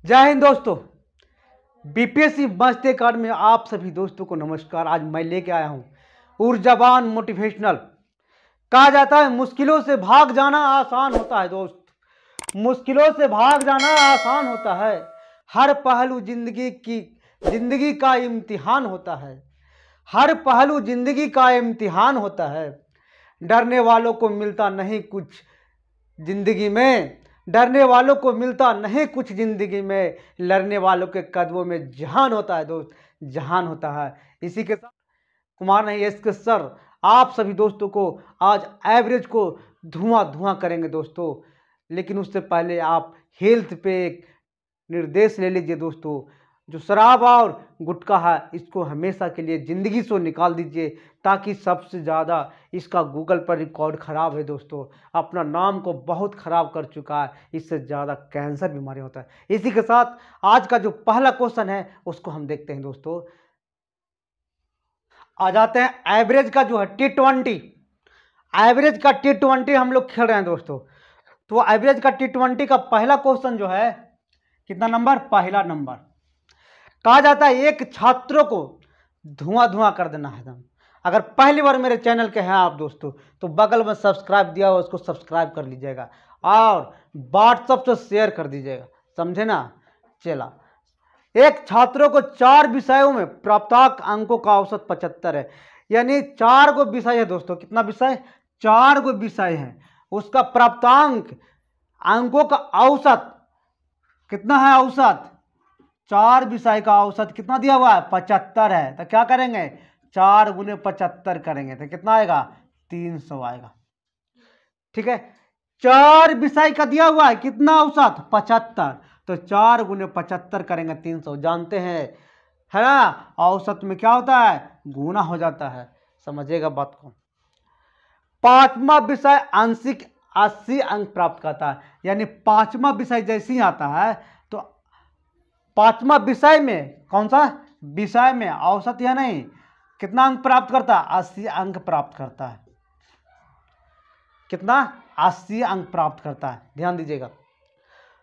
जय हिंद दोस्तों। बीपीएससी मस्त अकाडमी में आप सभी दोस्तों को नमस्कार। आज मैं लेके आया हूं ऊर्जावान मोटिवेशनल। कहा जाता है मुश्किलों से भाग जाना आसान होता है दोस्त, मुश्किलों से भाग जाना आसान होता है। हर पहलू जिंदगी का इम्तिहान होता है। हर पहलू जिंदगी का इम्तिहान होता है। डरने वालों को मिलता नहीं कुछ जिंदगी में, डरने वालों को मिलता नहीं कुछ जिंदगी में, लड़ने वालों के कदमों में जहान होता है दोस्त, जहान होता है। इसी के साथ कुमार नहीं एस के सर आप सभी दोस्तों को आज एवरेज को धुआं धुआं करेंगे दोस्तों। लेकिन उससे पहले आप हेल्थ पे एक निर्देश ले लीजिए दोस्तों। जो शराब और गुटखा है इसको हमेशा के लिए ज़िंदगी से निकाल दीजिए, ताकि सबसे ज़्यादा इसका गूगल पर रिकॉर्ड ख़राब है दोस्तों। अपना नाम को बहुत ख़राब कर चुका है, इससे ज़्यादा कैंसर बीमारी होता है। इसी के साथ आज का जो पहला क्वेश्चन है उसको हम देखते हैं दोस्तों। आ जाते हैं एवरेज का जो है T20, एवरेज का T20 हम लोग खेल रहे हैं दोस्तों। तो एवरेज का T20 का पहला क्वेश्चन जो है कितना नंबर, पहला नंबर। कहा जाता है एक छात्रों को धुआं धुआं कर देना है। अगर पहली बार मेरे चैनल के हैं आप दोस्तों तो बगल में सब्सक्राइब दिया हो उसको सब्सक्राइब कर लीजिएगा और व्हाट्सएप से शेयर कर दीजिएगा, समझे ना। चला, एक छात्रों को 4 विषयों में प्राप्तांक अंकों का औसत 75 है। यानी 4 गो विषय है दोस्तों। कितना विषय, 4 गो विषय है। उसका प्राप्तांक अंकों का औसत कितना है, औसत 4 विषय का औसत कितना दिया हुआ है, 75 है। तो क्या करेंगे, 4 गुने 75 करेंगे तो कितना आएगा, 300 आएगा। ठीक है, 4 विषय का दिया हुआ है कितना औसत, 75। तो 4 गुने 75 करेंगे 300। जानते हैं है ना, औसत में क्या होता है, गुना हो जाता है, समझिएगा बात को। 5वां विषय आंशिक 80 अंक प्राप्त करता है। यानी 5वां विषय जैसे ही आता है तो 5वां विषय में, कौन सा विषय में औसत या नहीं, कितना अंक प्राप्त करता है, 80 अंक प्राप्त करता है। कितना, 80 अंक प्राप्त करता है, ध्यान दीजिएगा।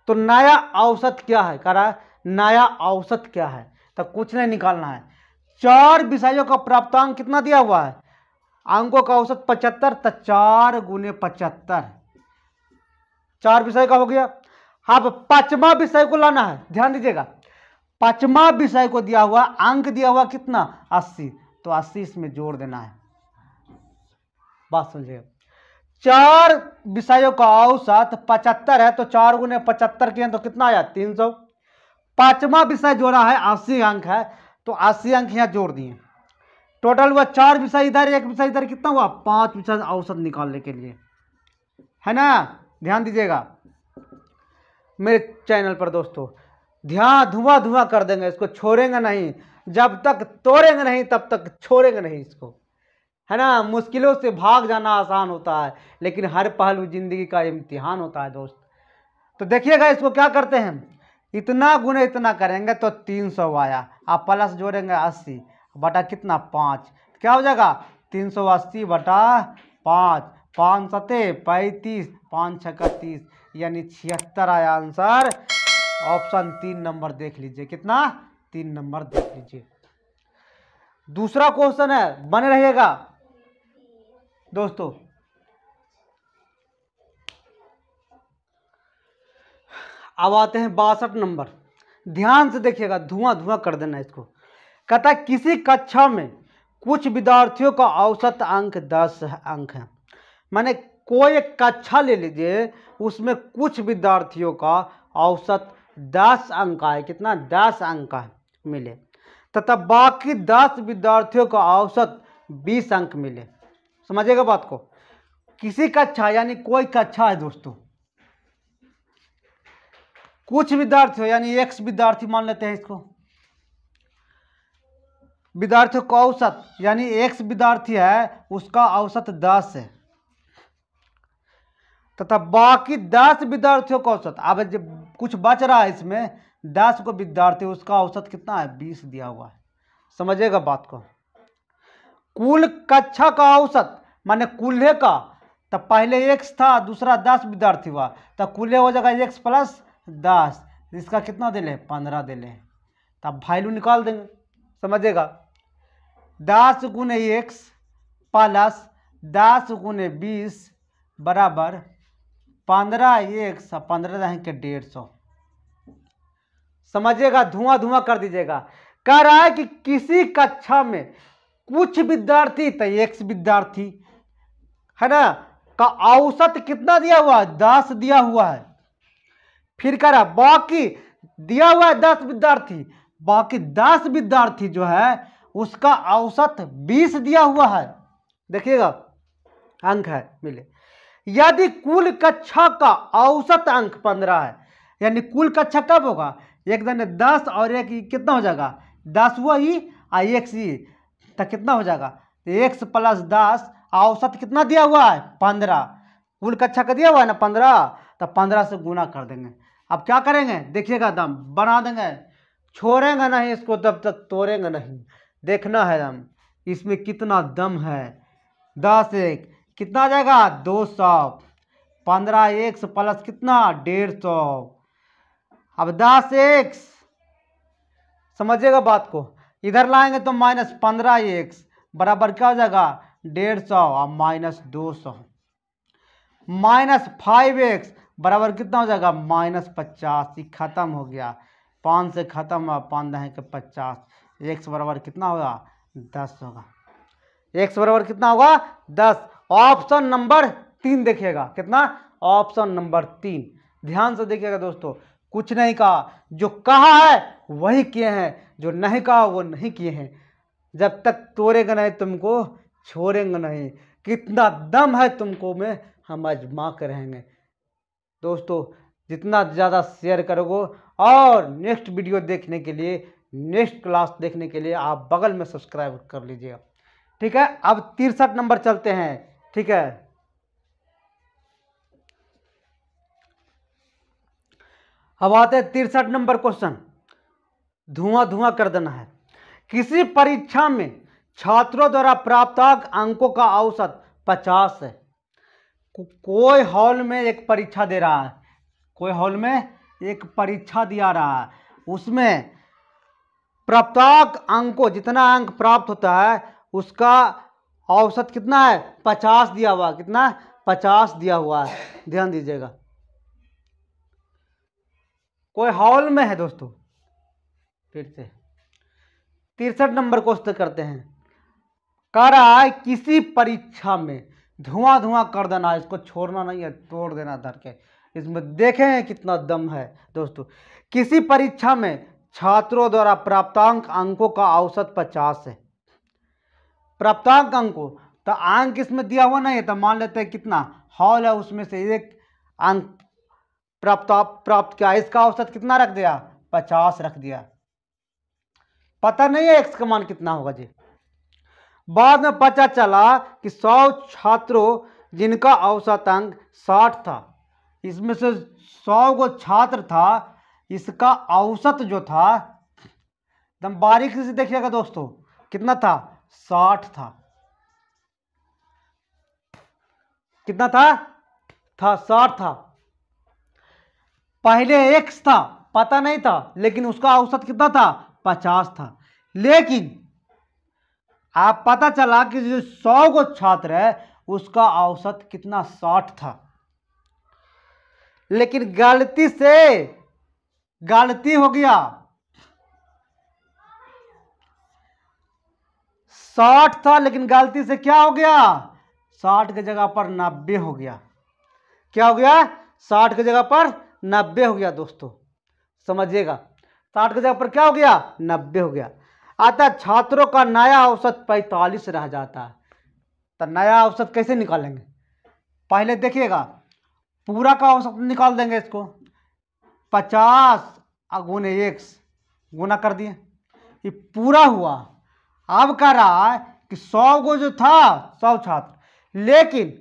तो नया औसत क्या है, कह रहा है नया औसत क्या है, तो कुछ नहीं निकालना है। 4 विषयों का प्राप्तांक कितना दिया हुआ है, अंकों का औसत 75, तो 4 गुने 75, 4 विषय का हो गया। अब 5वां विषय को लाना है, ध्यान दीजिएगा। 5वां विषय को दिया हुआ अंक दिया हुआ कितना, 80, तो 80 इसमें जोड़ देना है। बात समझिएगा, 4 विषयों का औसत 75 है, तो 4 गुने 75 किए तो कितना आया, 300। 5वां विषय जोड़ा है 80 अंक है, तो 80 अंक यहाँ जोड़ दिए। टोटल हुआ 4 विषय इधर, 1 विषय इधर, कितना हुआ, 5 विषय औसत निकालने के लिए, है ना। ध्यान दीजिएगा मेरे चैनल पर दोस्तों, ध्यान धुआं धुआं कर देंगे इसको, छोड़ेंगे नहीं। जब तक तोड़ेंगे नहीं तब तक छोड़ेंगे नहीं इसको, है ना। मुश्किलों से भाग जाना आसान होता है, लेकिन हर पहलू जिंदगी का इम्तिहान होता है दोस्त। तो देखिएगा इसको क्या करते हैं, इतना गुने इतना करेंगे तो 300 आया। आप प्लस जोड़ेंगे 80 बटा कितना, 5, क्या हो जाएगा, 380 बटा 5, 5 सते 35, 5 छक्का 30, यानी 76 आया आंसर। ऑप्शन 3 नंबर देख लीजिए, कितना, 3 नंबर देख लीजिए। दूसरा क्वेश्चन है, बने रहिएगा दोस्तों। अब आते हैं 62 नंबर, ध्यान से देखिएगा, धुआं धुआं कर देना इसको। कहता है किसी कक्षा में कुछ विद्यार्थियों का औसत अंक 10 अंक है। माने कोई एक कक्षा ले लीजिए, उसमें कुछ विद्यार्थियों का औसत 10 अंक आए, कितना, 10 अंक है मिले, तथा बाकी 10 विद्यार्थियों का औसत 20 अंक मिले। समझिएगा बात को। किसी कक्षा यानी कोई कक्षा है दोस्तों, कुछ विद्यार्थी हो यानी x विद्यार्थी मान लेते हैं इसको, विद्यार्थियों का औसत यानी x विद्यार्थी है उसका औसत 10 है, तथा बाकी 10 विद्यार्थियों का औसत, अब जब कुछ बच रहा है इसमें 10 को विद्यार्थी, उसका औसत कितना है, 20 दिया हुआ है। समझिएगा बात को। कुल कक्षा का औसत माने कुल्हे का, तब पहले x था दूसरा 10 विद्यार्थी हुआ, तो कुल्हे हो जाएगा x प्लस 10, इसका कितना दे ले 15 दे ले, तब वैल्यू निकाल देंगे, समझिएगा। 10 गुने एक्स प्लस 10 गुने 20 बराबर 15 एक्स 15 के 150। समझिएगा, धुआं धुआं कर दीजिएगा। कह रहा है कि किसी कक्षा में कुछ विद्यार्थी तो एक्स विद्यार्थी है ना का औसत कितना दिया हुआ है 10 दिया हुआ है। फिर कह रहा बाकी दिया हुआ है 10 विद्यार्थी, बाकी 10 विद्यार्थी जो है उसका औसत 20 दिया हुआ है। देखिएगा अंक है मिले, यदि कुल कक्षा का औसत अंक 15 है, यानी कुल कक्षा कब होगा, एक दिन 10 और एक कितना हो जाएगा 10 हुआ ही और एक सी तो कितना हो जाएगा, एक्स प्लस 10 औसत कितना दिया हुआ है 15, कुल कक्षा का दिया हुआ है ना 15, तो 15 से गुना कर देंगे। अब क्या करेंगे देखिएगा, दम बना देंगे, छोड़ेंगे नहीं इसको तब तक तोड़ेंगे नहीं, देखना है दम इसमें कितना दम है। 10 एक कितना आ जाएगा 200, 15 एक्स प्लस कितना 150। अब 10 एक्स समझिएगा बात को, इधर लाएंगे तो माइनस 15 एक्स बराबर क्या हो जाएगा 150 और माइनस 200, माइनस 5 एक्स बराबर कितना हो जाएगा माइनस 50। खत्म हो गया, 5 से खत्म हुआ, 5 दहें के 50, एक्स बराबर कितना होगा 10 होगा, एक्स बराबर कितना होगा 10। ऑप्शन नंबर 3 देखिएगा, कितना ऑप्शन नंबर 3, ध्यान से देखिएगा दोस्तों, कुछ नहीं कहा, जो कहा है वही किए हैं, जो नहीं कहा वो नहीं किए हैं। जब तक तोड़ेगा नहीं तुमको छोड़ेंगे नहीं, कितना दम है तुमको में हम आजमा कर रहेंगे। दोस्तों जितना ज़्यादा शेयर करोगे और नेक्स्ट वीडियो देखने के लिए, नेक्स्ट क्लास देखने के लिए आप बगल में सब्सक्राइब कर लीजिएगा, ठीक है। अब 63 नंबर चलते हैं, ठीक है। अब आते हैं 63 नंबर क्वेश्चन, धुआं धुआं कर देना है। किसी परीक्षा में छात्रों द्वारा प्राप्त अंकों का औसत 50 है। कोई हॉल में एक परीक्षा दे रहा है, कोई हॉल में एक परीक्षा दिया रहा है, उसमें प्राप्तांक अंकों जितना अंक प्राप्त होता है उसका औसत कितना है 50 दिया हुआ, कितना 50 दिया हुआ है। ध्यान दीजिएगा, कोई हॉल में है दोस्तों। फिर से 63 नंबर क्वेश्चन करते हैं, कह रहा है किसी परीक्षा में धुआं धुआं कर देना है, इसको छोड़ना नहीं है, तोड़ देना धर के, इसमें देखें कितना दम है दोस्तों। किसी परीक्षा में छात्रों द्वारा प्राप्तांक अंकों का औसत 50 है। प्राप्तांक अंकों तो अंक इसमें दिया हुआ नहीं है, तो मान लेते हैं कितना हॉल है उसमें से एक अंक प्राप्त किया, इसका औसत कितना रख दिया 50 रख दिया। पता नहीं है एक्स का मान कितना होगा जी। बाद में पता चला कि 100 छात्रों जिनका औसत अंक 60 था, इसमें से 100 को छात्र था, इसका औसत जो था एकदम बारीकी से देखिएगा दोस्तों, कितना था 60 था। कितना था 60 था। पहले एक्स था, पता नहीं था, लेकिन उसका औसत कितना था 50 था। लेकिन आप पता चला कि जो 100 को छात्र है उसका औसत कितना 60 था। लेकिन गलती से गलती हो गया, 60 था लेकिन गलती से क्या हो गया 60 की जगह पर 90 हो गया। क्या हो गया 60 की जगह पर 90 हो गया दोस्तों, समझिएगा। 60 की जगह पर क्या हो गया 90 हो गया। अतः छात्रों का नया औसत 45 रह जाता है। तो नया औसत कैसे निकालेंगे, पहले देखिएगा पूरा का औसत निकाल देंगे, इसको 50 गुने एक्स गुना कर दिए, ये पूरा हुआ। अब कह रहा है कि 100 को जो था 100 छात्र, लेकिन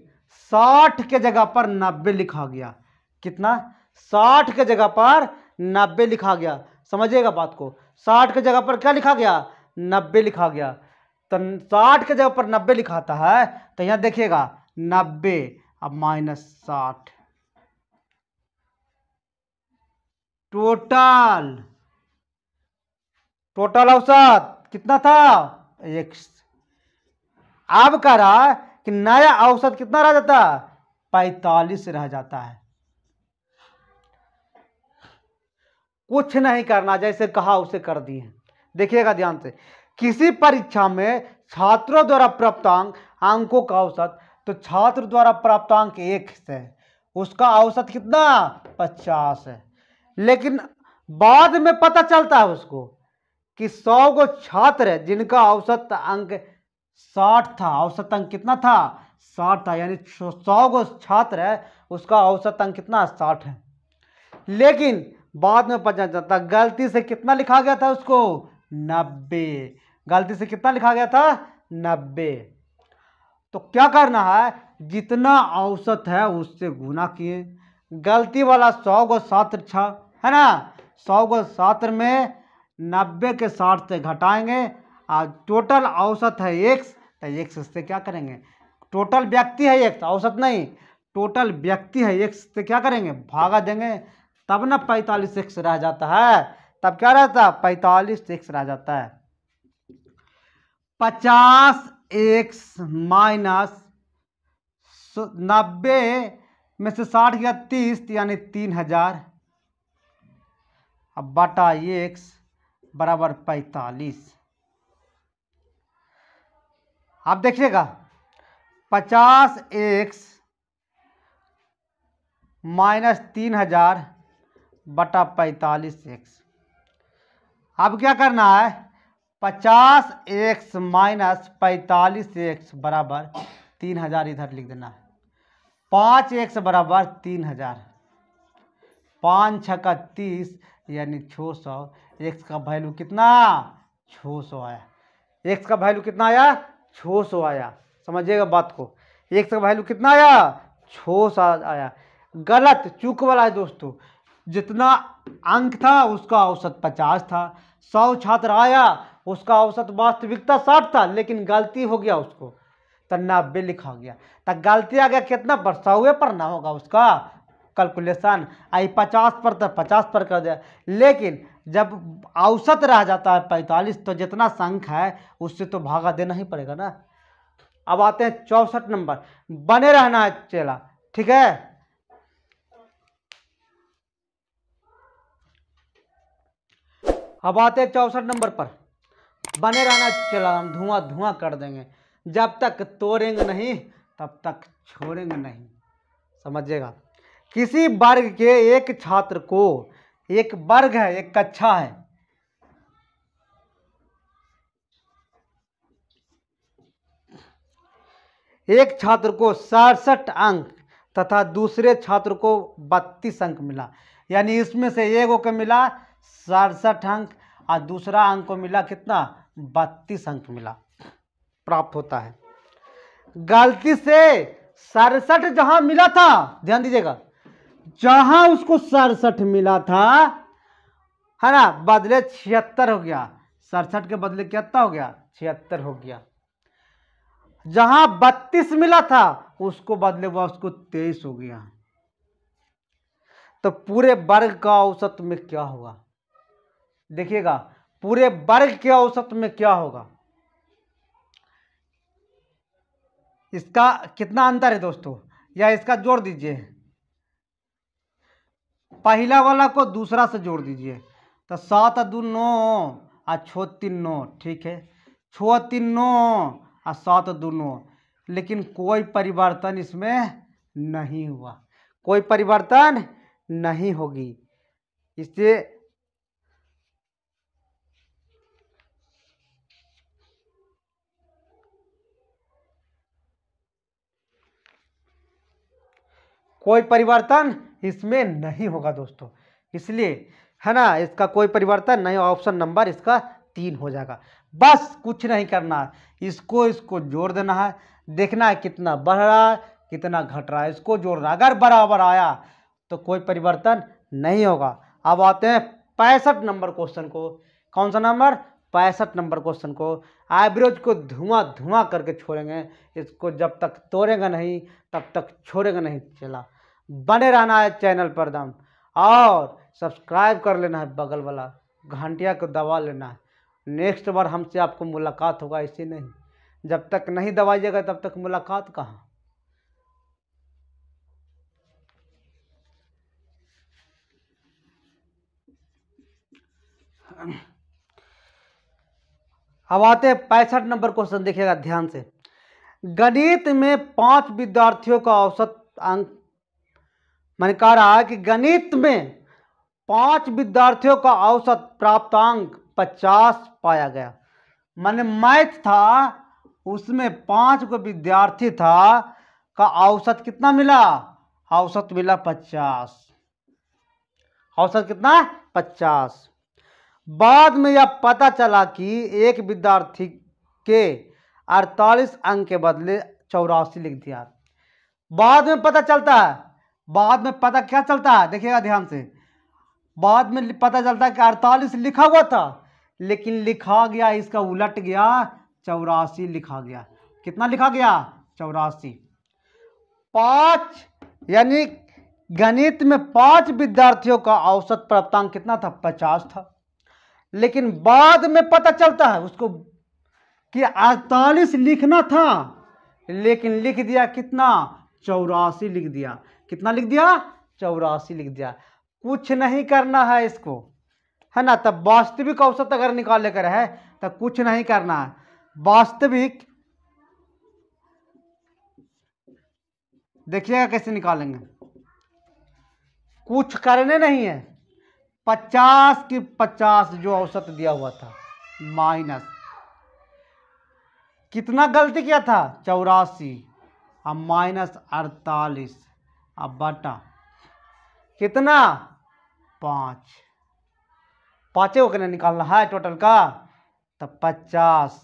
60 के जगह पर 90 लिखा गया। कितना 60 के जगह पर 90 लिखा गया, समझिएगा बात को। 60 के जगह पर क्या लिखा गया 90 लिखा गया। तो 60 के जगह पर 90 लिखाता है, तो यहां देखिएगा 90 अब माइनस 60 टोटल औसत कितना था x। अब कह रहा है कि नया औसत कितना रह जाता है 45 रह जाता है। कुछ नहीं करना, जैसे कहा उसे कर दिए। देखिएगा ध्यान से, किसी परीक्षा में छात्रों द्वारा प्राप्त अंकों का औसत, तो छात्र द्वारा प्राप्त अंक 1 है, उसका औसत कितना 50 है। लेकिन बाद में पता चलता है उसको कि 100 गो छात्र है जिनका औसत अंक 60 था। औसत अंक कितना था 60 था, यानी 100 गो छात्र है उसका औसत अंक कितना 60 है। लेकिन बाद में पता चलता गलती से कितना लिखा गया था उसको 90। गलती से कितना लिखा गया था 90। तो क्या करना है, जितना औसत है उससे गुना किए। गलती वाला 100 गो छात्र था है ना, 100 गो छात्र में 90 के 60 से घटाएंगे और टोटल औसत है x, तो x से क्या करेंगे, टोटल व्यक्ति है x, औसत नहीं, टोटल व्यक्ति है x से क्या करेंगे भागा देंगे, तब ना 45x रह जाता है। तब क्या रहता है 45x रह जाता है। 50x माइनस 90 में से 60 गया 30, यानी 3000, अब बटा x बराबर 45। आप देखिएगा 50x माइनस 3000 बटा 45x। अब क्या करना है, 50x माइनस 45x बराबर 3000 इधर लिख देना है। 5x बराबर 3000, 5 छक्का 30 यानी 600। x का वैल्यू कितना 600 आया। x का वैल्यू कितना आया 600 आया। समझिएगा बात को, x का वैल्यू कितना आया 600 आया। गलत चूक वाला है दोस्तों, जितना अंक था उसका औसत 50 था। 100 छात्र आया, उसका औसत वास्तविकता 60 था, लेकिन गलती हो गया उसको तो 90 लिखा गया। तो गलती आ गया कितना पर 100 पर ना होगा उसका कैलकुलेशन, आई 50 पर तो 50 पर कर दिया। लेकिन जब औसत रह जाता है 45, तो जितना संख है उससे तो भागा देना ही पड़ेगा ना। अब आते हैं 64 नंबर, बने रहना है चेला, ठीक है। अब आते हैं 64 नंबर पर, बने रहना चला, हम धुआं धुआं कर देंगे। जब तक तोड़ेंगे नहीं तब तक छोड़ेंगे नहीं, समझिएगा। किसी वर्ग के एक छात्र को, एक वर्ग है एक कक्षा है, एक छात्र को 67 अंक तथा दूसरे छात्र को 32 अंक मिला। यानी इसमें से एक को मिला 67 अंक और दूसरा अंक को मिला कितना 32 अंक मिला, प्राप्त होता है। गलती से 67 जहां मिला था, ध्यान दीजिएगा, जहां उसको 67 मिला था है ना, बदले 76 हो गया। 67 के बदले कितना हो गया 76 हो गया। जहां 32 मिला था उसको बदले हुआ उसको 23 हो गया। तो पूरे वर्ग का औसत में क्या होगा, देखिएगा पूरे वर्ग के औसत में क्या होगा, इसका कितना अंतर है दोस्तों, या इसका जोड़ दीजिए, पहला वाला को दूसरा से जोड़ दीजिए। तो 7 2 9 और 6 3 9, ठीक है, 6 3 9 और 7 2 9, लेकिन कोई परिवर्तन इसमें नहीं हुआ, कोई परिवर्तन नहीं होगी। इससे कोई परिवर्तन इसमें नहीं होगा दोस्तों, इसलिए है ना, इसका कोई परिवर्तन नहीं, ऑप्शन नंबर इसका 3 हो जाएगा। बस कुछ नहीं करना है, इसको जोड़ देना है, देखना है कितना बढ़ रहा है कितना घट रहा है, इसको जोड़ना। अगर बराबर आया तो कोई परिवर्तन नहीं होगा। अब आते हैं 65 नंबर क्वेश्चन को। कौन सा नंबर 65 नंबर क्वेश्चन को। एवरेज को धुआं धुआं करके छोड़ेंगे, इसको जब तक तोड़ेंगे नहीं तब तक छोड़ेंगे नहीं। चला, बने रहना है चैनल पर दम। और सब्सक्राइब कर लेना है, बगल वाला घंटिया को दबा लेना है। नेक्स्ट बार हमसे आपको मुलाकात होगा, इसी नहीं, जब तक नहीं दबाइएगा तब तक मुलाकात कहाँ। अब आते हैं 65 नंबर क्वेश्चन, देखिएगा ध्यान से। गणित में 5 विद्यार्थियों का औसत अंक, मैंने कह रहा है कि गणित में 5 विद्यार्थियों का औसत प्राप्तांक 50 पाया गया। मैंने मैथ था, उसमें 5 को विद्यार्थी था का औसत कितना मिला, औसत मिला 50। औसत कितना, 50। बाद में यह पता चला कि एक विद्यार्थी के 48 अंक के बदले 84 लिख दिया। बाद में पता चलता है, बाद में पता क्या चलता है, देखिएगा ध्यान से। बाद में पता चलता है कि 48 लिखा हुआ था, लेकिन लिखा गया इसका उलट गया, 84 लिखा गया। कितना लिखा गया, 84। 5 यानी गणित में 5 विद्यार्थियों का औसत प्राप्तांक कितना था, 50 था। लेकिन बाद में पता चलता है उसको कि 48 लिखना था, लेकिन लिख दिया कितना, 84 लिख दिया। कितना लिख दिया, 84 लिख दिया। कुछ नहीं करना है इसको, है ना। तब वास्तविक औसत अगर निकालने का है तो कुछ नहीं करना है। वास्तविक देखिएगा कैसे निकालेंगे, कुछ करने नहीं है। 50 की 50 जो औसत दिया हुआ था, माइनस कितना गलती किया था, 84, अब माइनस 48, अब बटा कितना, 5। 5 को कितना निकालना है टोटल का, तब 50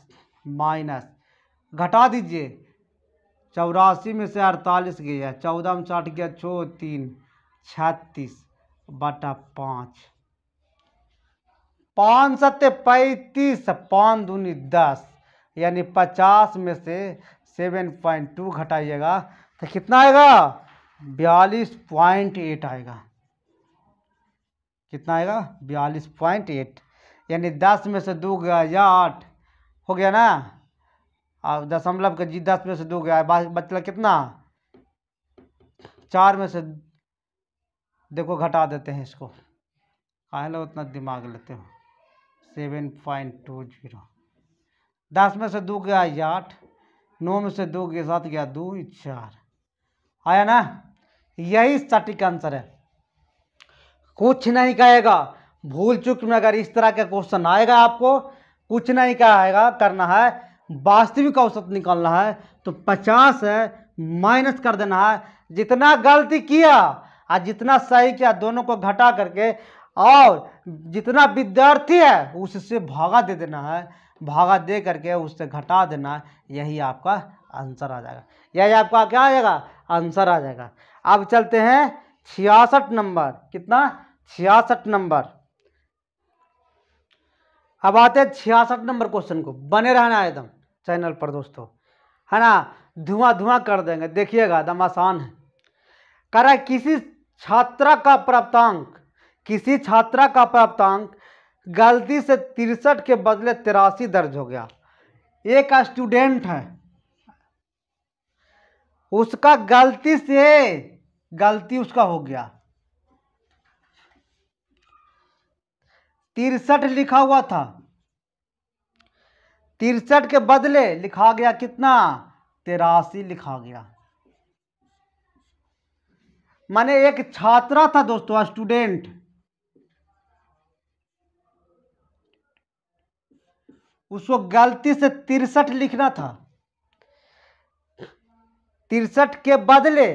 माइनस, घटा दीजिए, 84 में से 48 गया, 14 में 60 गया, 4 3 36 बटा 5। 5 सत्ते 35, 5 दूनी 10, यानी 50 में से 7.2 घटाइएगा तो कितना आएगा, 42.8 आएगा। कितना आएगा, 42.8, यानी 10 में से 2 गया या 8 हो गया ना। अब दशमलव का जी 10 में से 2 गया, बचला कितना, 4 में से देखो घटा देते हैं इसको, काहे लो उतना दिमाग लेते हो। 7.20, 10 में से 2 गया 8, 9 में से 2 के साथ गया 2 4, आया ना। यही सटीक आंसर है, कुछ नहीं कहेगा। भूल चूक में अगर इस तरह का क्वेश्चन आएगा आपको, कुछ नहीं कहेगा, करना है वास्तविक औसत निकालना है तो 50 है, माइनस कर देना है। जितना गलती किया और जितना सही किया दोनों को घटा करके, और जितना विद्यार्थी है उससे भागा दे देना है, भागा दे करके उससे घटा देना है, यही आपका आंसर आ जाएगा। यही आपका क्या आ जाएगा, आंसर आ जाएगा। अब चलते हैं 66 नंबर, कितना, 66 नंबर। अब आते हैं 66 नंबर क्वेश्चन को, बने रहना एकदम चैनल पर दोस्तों, है ना। धुआं धुआं कर देंगे, देखिएगा एकदम आसान है। कह रहा है किसी छात्रा का प्राप्तांक, किसी छात्रा का प्राप्तांक गलती से 63 के बदले 83 दर्ज हो गया। एक स्टूडेंट है, उसका गलती से, गलती उसका हो गया 63 लिखा हुआ था, 63 के बदले लिखा गया कितना, 83 लिखा गया। माने एक छात्रा था दोस्तों, स्टूडेंट, उसको गलती से 63 लिखना था, 63 के बदले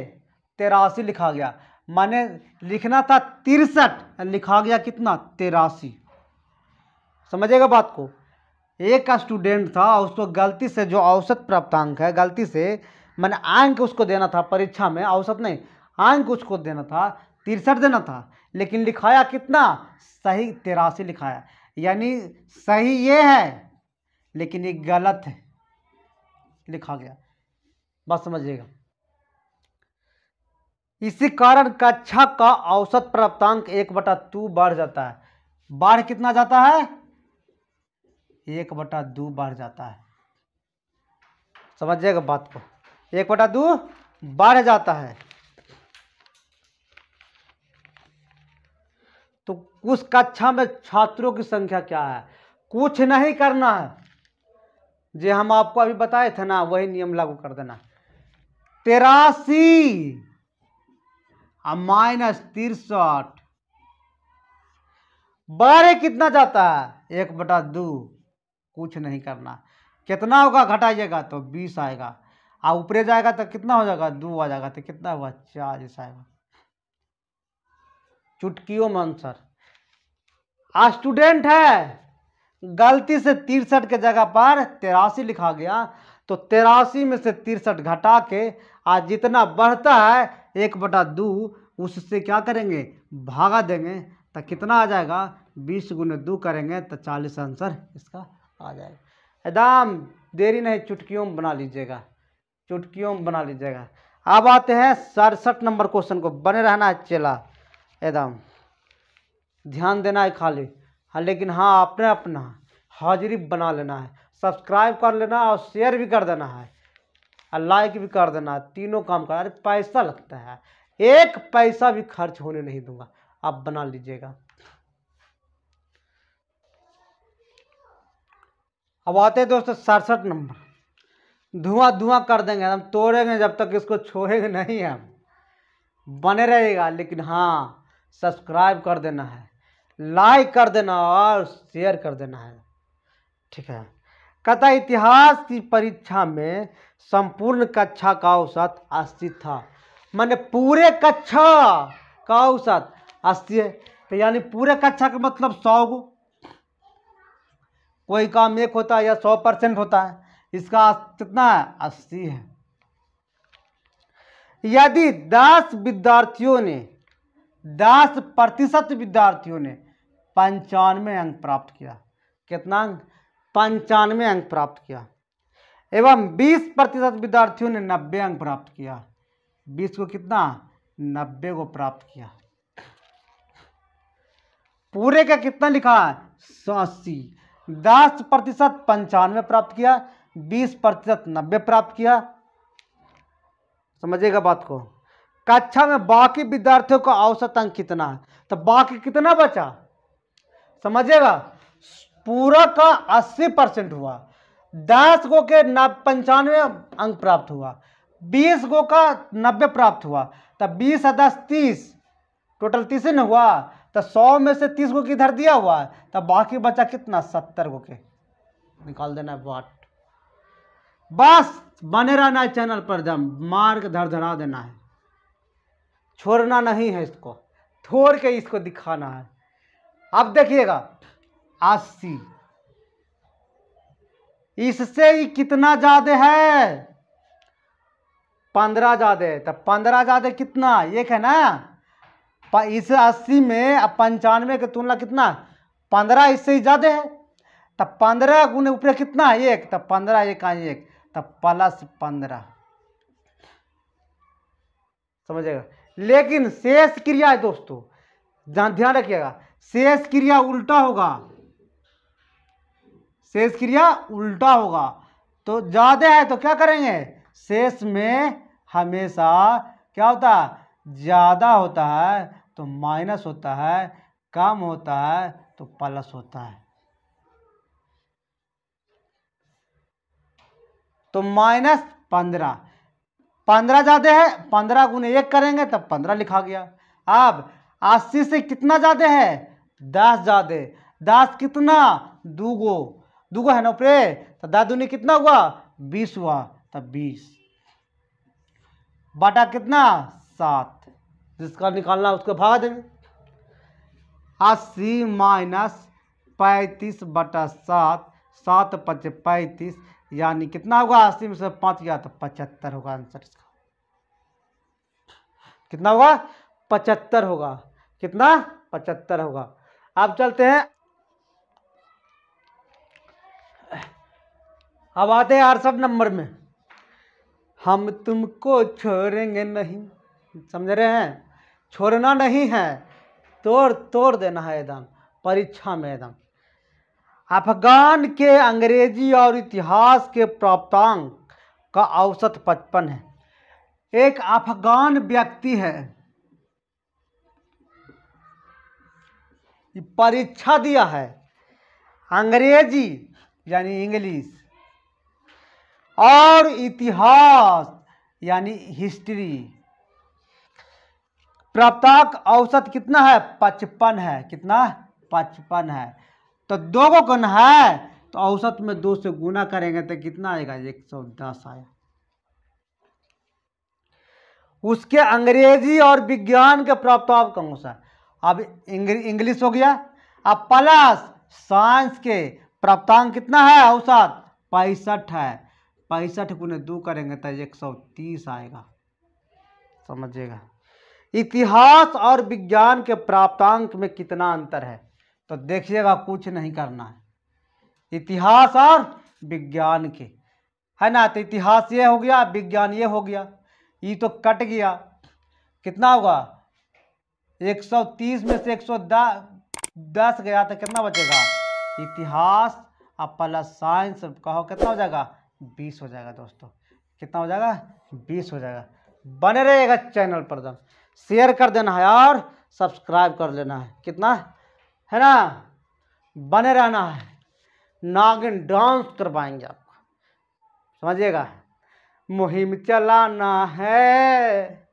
83 लिखा गया। माने लिखना था 63, लिखा गया कितना, 83। समझिएगा बात को। एक स्टूडेंट था, उसको गलती से जो औसत प्राप्तांक है, गलती से मैंने अंक उसको देना था परीक्षा में, औसत नहीं, अंक उसको देना था 63 देना था, लेकिन लिखाया कितना, सही 83 लिखाया। यानी सही ये है लेकिन ये गलत है लिखा गया, बात समझिएगा। इसी कारण कक्षा का औसत प्राप्तांक 1/2 बढ़ जाता है। बढ़ कितना जाता है? 1/2 बढ़ जाता है। समझिएगा बात को, 1/2 बढ़ जाता है। तो उस कक्षा में छात्रों की संख्या क्या है? कुछ नहीं करना है, जो हम आपको अभी बताए थे ना, वही नियम लागू कर देना। 83 माइनस 63 बारह कितना जाता है? 1/2। कुछ नहीं करना। कितना होगा घटाइएगा तो 20 आएगा, और ऊपरे जाएगा तो कितना हो जाएगा? 2 आ जाएगा, तो कितना हुआ? 40 आएगा। चुटकियों में आंसर। स्टूडेंट है, गलती से 63 के जगह पर 83 लिखा गया, तो 83 में से 63 घटा के आज जितना बढ़ता है 1/2 उससे क्या करेंगे? भागा देंगे, तो कितना आ जाएगा? 20 × 2 करेंगे तो 40 आंसर इसका आ जाएगा। एकदम देरी नहीं, चुटकियों में बना लीजिएगा, चुटकियों में बना लीजिएगा। अब आते हैं 67 नंबर क्वेश्चन को। बने रहना है चेला, एकदम ध्यान देना है खाली। हाँ, लेकिन हाँ अपने अपना हाजिरी बना लेना है, सब्सक्राइब कर लेना और शेयर भी कर देना है और लाइक भी कर देना है। तीनों काम कर। अरे पैसा लगता है, एक पैसा भी खर्च होने नहीं दूंगा, आप बना लीजिएगा। अब आते हैं दोस्तों 67 नंबर। धुआं धुआं कर देंगे, हम तोड़ेंगे जब तक इसको छोड़ेंगे नहीं हम। बने रहेगा, लेकिन हाँ सब्सक्राइब कर देना है, लाइक कर देना और शेयर कर देना है, ठीक है। कहता इतिहास की परीक्षा में संपूर्ण कक्षा का औसत 80 था। माने पूरे कक्षा का औसत 80 है, तो यानी पूरे कक्षा का मतलब 100 गो। कोई काम 1 होता है या 100% होता है, इसका कितना है? 80 है। यदि 10 विद्यार्थियों ने 10% विद्यार्थियों ने 95 अंक प्राप्त किया, कितना अंक? 95 अंक प्राप्त किया, एवं 20% विद्यार्थियों ने 90 अंक प्राप्त किया। 20 को कितना? 90 को प्राप्त किया। पूरे का कितना लिखा है? 80। 10% 95 प्राप्त किया, 20% 90 प्राप्त किया। समझिएगा बात को। कक्षा में बाकी विद्यार्थियों का औसत अंक कितना है? तो बाकी कितना बचा? समझिएगा, पूरा का 80% हुआ, 10 गो के 95 अंक प्राप्त हुआ, 20 गो का 90 प्राप्त हुआ, तब 20 और 10 30, टोटल 30 न हुआ। तो 100 में से 30 गो किधर दिया हुआ है, तब बाकी बचा कितना? 70 गो के निकाल देना है वाट। बस बने रहना है चैनल पर, दम मार्क धड़धड़ा देना है, छोड़ना नहीं है इसको, छोड़ के इसको दिखाना है। अब देखिएगा 80, इससे ही कितना ज्यादा है? 15 ज्यादा है। तब 15 ज्यादा कितना? 1 है ना। इस 80 में अब 95 की तुलना कितना? 15 इससे ही ज्यादा है। तब 15 गुने ऊपर कितना है? 1। तब 15 1 1, तब +15। समझिएगा। लेकिन शेष क्रिया है दोस्तों, ध्यान रखिएगा, शेष क्रिया उल्टा होगा, शेष क्रिया उल्टा होगा। तो ज्यादा है तो क्या करेंगे? शेष में हमेशा क्या होता है? ज्यादा होता है तो माइनस होता है, कम होता है तो प्लस होता है। तो -15, 15 ज्यादा है, 15 गुने 1 करेंगे तब 15 लिखा गया। अब 80 से कितना ज्यादा है? 10 ज्यादा। 10 कितना? 2 गो, 2 गो है ना ऊपरे, तो 10 दूनी कितना हुआ? 20 हुआ, तब 20 बटा कितना? 7। जिसका निकालना उसको भागा देंगे। 80 - 35/7, 7 × 5 = 35, यानी कितना होगा? 80 में से 5 गया तो 75 होगा आंसर इसका। कितना होगा? 75 होगा। कितना? 75 होगा। अब चलते हैं, अब आते हैं 68 नंबर में। हम तुमको छोड़ेंगे नहीं, समझ रहे हैं, छोड़ना नहीं है, तोड़ तोड़ देना है एकदम परीक्षा में एकदम। अफगान के अंग्रेजी और इतिहास के प्राप्तांक का औसत 55 है। एक अफगान व्यक्ति है, परीक्षा दिया है, अंग्रेजी यानी इंग्लिश और इतिहास यानी हिस्ट्री, प्राप्तांक औसत कितना है? 55 है। कितना? 55 है। तो 2 को करना है तो औसत में 2 से गुना करेंगे तो कितना आएगा? 110 आया। उसके अंग्रेजी और विज्ञान के प्राप्तांक कौन सा? अब इंग्लिश हो गया। अब प्लस साइंस के प्राप्तांक कितना है? औसत 65 है। 65 गुने 2 करेंगे तो 130 आएगा। समझिएगा। इतिहास और विज्ञान के प्राप्तांक में कितना अंतर है? तो देखिएगा, कुछ नहीं करना है। इतिहास और विज्ञान के, है ना, तो इतिहास ये हो गया, विज्ञान ये हो गया, ये तो कट गया। कितना होगा? 130 में से 110 गया तो कितना बचेगा? इतिहास और प्लस साइंस कहो कितना हो जाएगा? 20 हो जाएगा दोस्तों। कितना हो जाएगा? 20 हो जाएगा। बने रहेगा चैनल पर, दम शेयर कर देना है और सब्सक्राइब कर लेना है। कितना है ना, बने रहना है, नागिन डांस करवाएंगे आपको। समझिएगा, मुहिम चलाना है,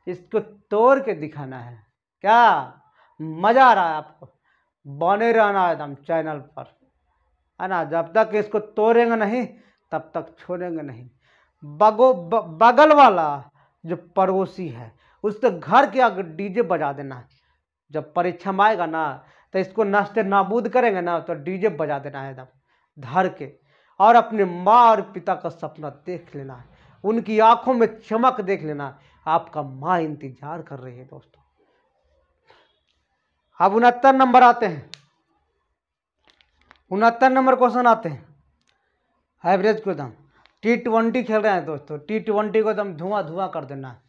इसको तोड़ के दिखाना है। क्या मजा आ रहा है आपको? बने रहना है एकदम चैनल पर, है ना। जब तक इसको तोड़ेंगे नहीं तब तक छोड़ेंगे नहीं। बगल वाला जो पड़ोसी है उसके घर के आगे डीजे बजा देना है। जब परीक्षा में आएगा ना तो इसको नष्ट नाबूद करेंगे ना तो डीजे बजा देना है एकदम धर के, और अपने माँ और पिता का सपना देख लेना है, उनकी आंखों में चमक देख लेना है। आपका माँ इंतजार कर रही है दोस्तों। अब 69 नंबर आते हैं। 69 नंबर क्वेश्चन आते हैं। एवरेज को एकदम T20 खेल रहे हैं दोस्तों। T20 को एकदम धुआं धुआं कर देना है,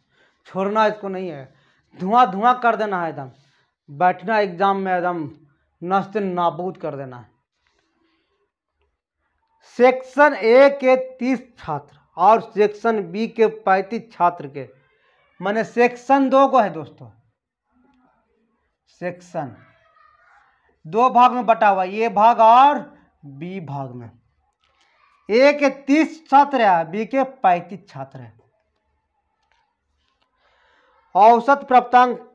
छोड़ना इसको नहीं है, धुआं धुआं कर देना है एकदम। बैठना एग्जाम में एकदम नष्ट नाबूद कर देना है। सेक्शन ए के 30 छात्र और सेक्शन बी के 35 छात्र के, माने सेक्शन 2 को है दोस्तों। सेक्शन 2 भाग में बटा हुआ, ए भाग और बी भाग में। ए के 30 छात्र है, बी के 35 छात्र है। औसत प्राप्तांक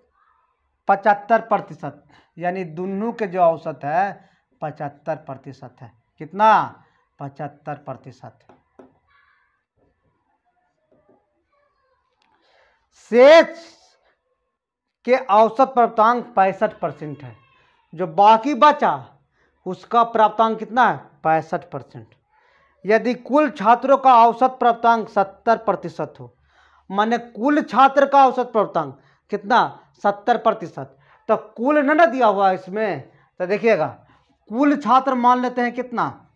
75%, यानी दोनों के जो औसत है 75% है। कितना? 75%। शेष के औसत प्राप्तांक 65% है। जो बाकी बचा उसका प्राप्तांक कितना है? 65%। यदि कुल छात्रों का औसत प्राप्तांक 70% हो, माने कुल छात्र का औसत प्राप्तांक कितना? 70%। तो कुल न दिया हुआ इसमें, तो देखिएगा कुल छात्र मान लेते हैं कितना?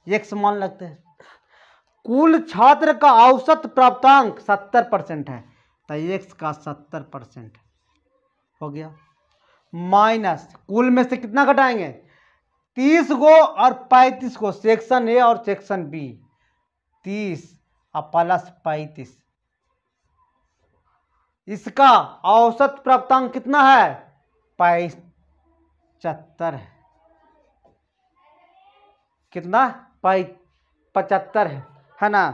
x मान लेते हैं। कुल छात्र का औसत प्राप्तांक 70% है, तो x का 70% हो गया। माइनस कुल में से कितना घटाएंगे? 30 को और 35 को, सेक्शन ए और सेक्शन बी, 30 और प्लस 35। इसका औसत प्राप्तांक कितना है? 75 है। कितना? 75 है ना।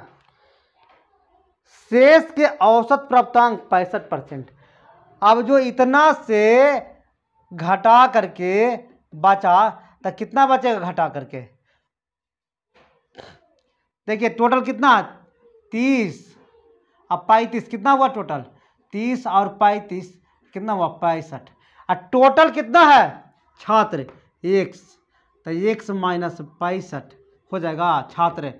शेष के औसत प्राप्तांक 65%। अब जो इतना से घटा करके बचा तो कितना बचेगा घटा करके? देखिए टोटल कितना? 30 और 35 कितना हुआ टोटल? 30 और 35 कितना हुआ? 65। और टोटल कितना है छात्र? x, तो x माइनस 65 हो जाएगा छात्र।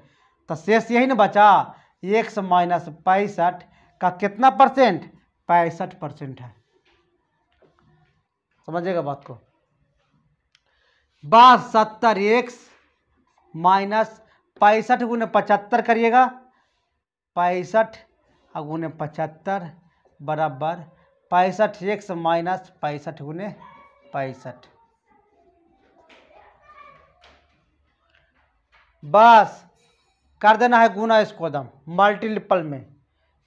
तो शेष यही ना बचा, x माइनस 65 का कितना परसेंट? 65% है। समझिएगा बात को। बस 70x माइनस 65 गुने 75 करिएगा 65 गुने 75 बराबर 65x माइनस 65 गुने 65। बस कर देना है गुना इसको एकदम मल्टीपल में।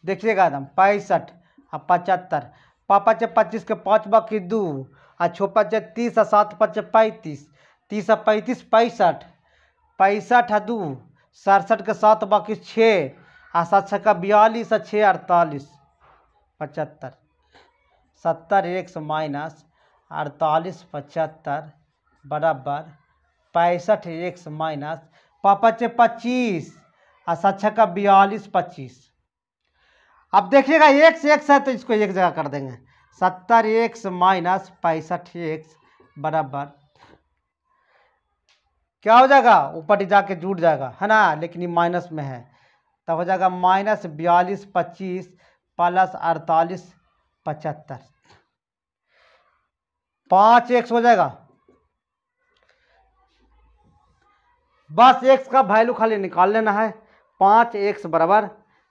देखिएगा एकदम 65 और 75, पापा चे 25 के 5 बाकी 2 और 6 5 30 और 7 5 35, 30 और 35 65, 65 है 2, 67 के 7 बाकी 6 और 7 6 का 42 और 6 48, 75, 70x माइनस 48 75 बराबर 65x माइनस पापा चे 25 और 7 6 का 42 25। अब देखिएगा x x है तो इसको एक जगह कर देंगे, 70x माइनस 65x बराबर क्या हो जाएगा, ऊपर जाके जुड़ जाएगा है ना, लेकिन ये माइनस में है, तब हो जाएगा माइनस 42 25 प्लस 48 75, 5x हो जाएगा। बस x का वैल्यू खाली निकाल लेना है। 5x बराबर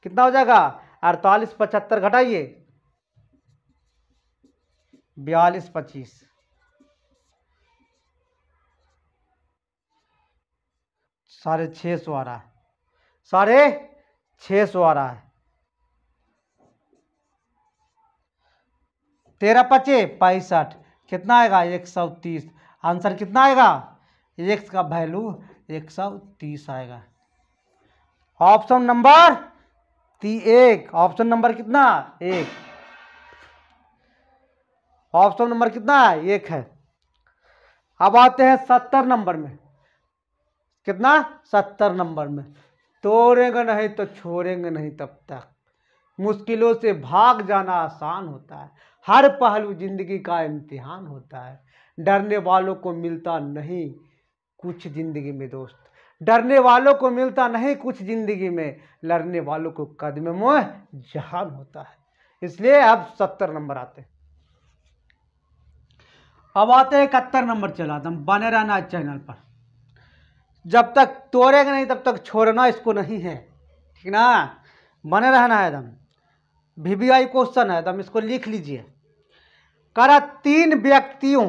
कितना हो जाएगा, 48 75 घटाइए 42 25, साढ़े 600 आ रहा है, साढ़े 600 आ रहा है। 13 पचे 65 कितना आएगा 130। आंसर कितना आएगा, x का वैल्यू 130 आएगा। ऑप्शन नंबर 1, ऑप्शन नंबर कितना 1, ऑप्शन नंबर कितना 1 है। अब आते हैं 70 नंबर में, कितना 70 नंबर में, तोड़ेंगे नहीं तो छोड़ेंगे नहीं तब तक, मुश्किलों से भाग जाना आसान होता है, हर पहलू जिंदगी का इम्तिहान होता है, डरने वालों को मिलता नहीं कुछ जिंदगी में दोस्त, डरने वालों को मिलता नहीं कुछ जिंदगी में, लड़ने वालों को कदम में जहान होता है। इसलिए अब 70 नंबर आते हैं। अब आते हैं 71 नंबर, चलाता हूं, बने रहना चैनल पर, जब तक तोड़ेंगे नहीं तब तक छोड़ना इसको नहीं है, ठीक ना, बने रहना है एकदम। VBI क्वेश्चन है एकदम, इसको लिख लीजिए। करा 3 व्यक्तियों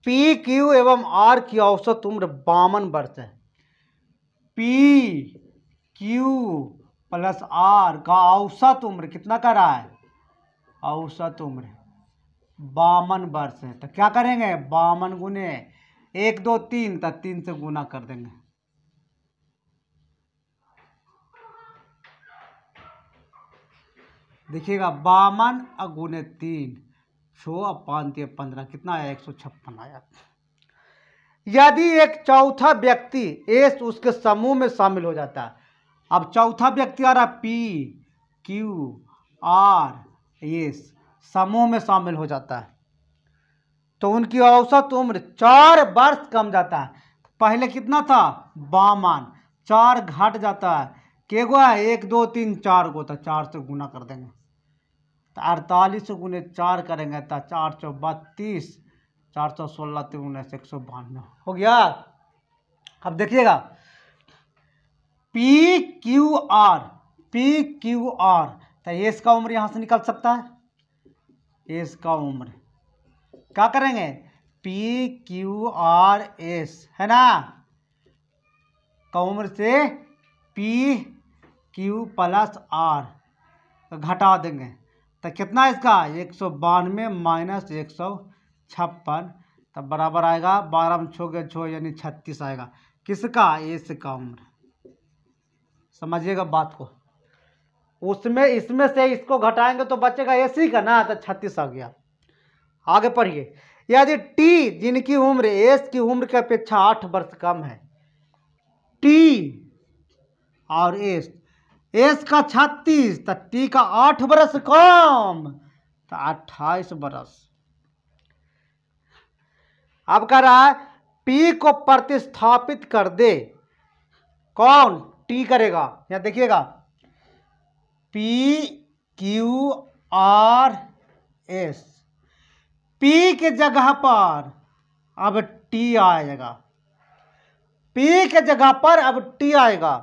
P Q एवं R की औसत उम्र 52 वर्ष है। P Q प्लस R का औसत उम्र कितना का रहा है, औसत उम्र 52 वर्ष है, तो क्या करेंगे 52 गुने 1 2 3, तो 3 से गुना कर देंगे। देखिएगा 52 गुने 3 6 5 15 कितना आया 156 आया। यदि एक चौथा व्यक्ति एस उसके समूह में शामिल हो जाता है, अब चौथा व्यक्ति आ रहा P Q R एस समूह में शामिल हो जाता है, तो उनकी औसत उम्र 4 वर्ष कम जाता है। पहले कितना था 52, 4 घट जाता है, के गो है 1 2 3 4 गो, तो 4 से गुना कर देंगे, तो 48 गुने 4 करेंगे तो 432, 416 3 192 हो गया। अब देखिएगा P Q R, तो एस का उम्र यहां से निकल सकता है, एस का उम्र क्या करेंगे P Q R S है ना, का उम्र से P Q प्लस R घटा देंगे, तो कितना इसका 192 माइनस 156, तब बराबर आएगा 12 में 6 के 6 यानी 36 आएगा। किसका, एस का उम्र। समझिएगा बात को, उसमें इसमें से इसको घटाएंगे तो बचेगा एसी का ना, तो 36 आ गया। आगे पढ़िए। यदि टी जिनकी उम्र एस की उम्र की अपेक्षा 8 वर्ष कम है, टी और एस का 36 तो टी का 8 वर्ष कम तो 28 वर्ष। अब कह रहा है पी को प्रतिस्थापित कर दे, कौन टी करेगा, यहां देखिएगा P Q R S, P के जगह पर अब टी आएगा, पी के जगह पर अब टी आएगा,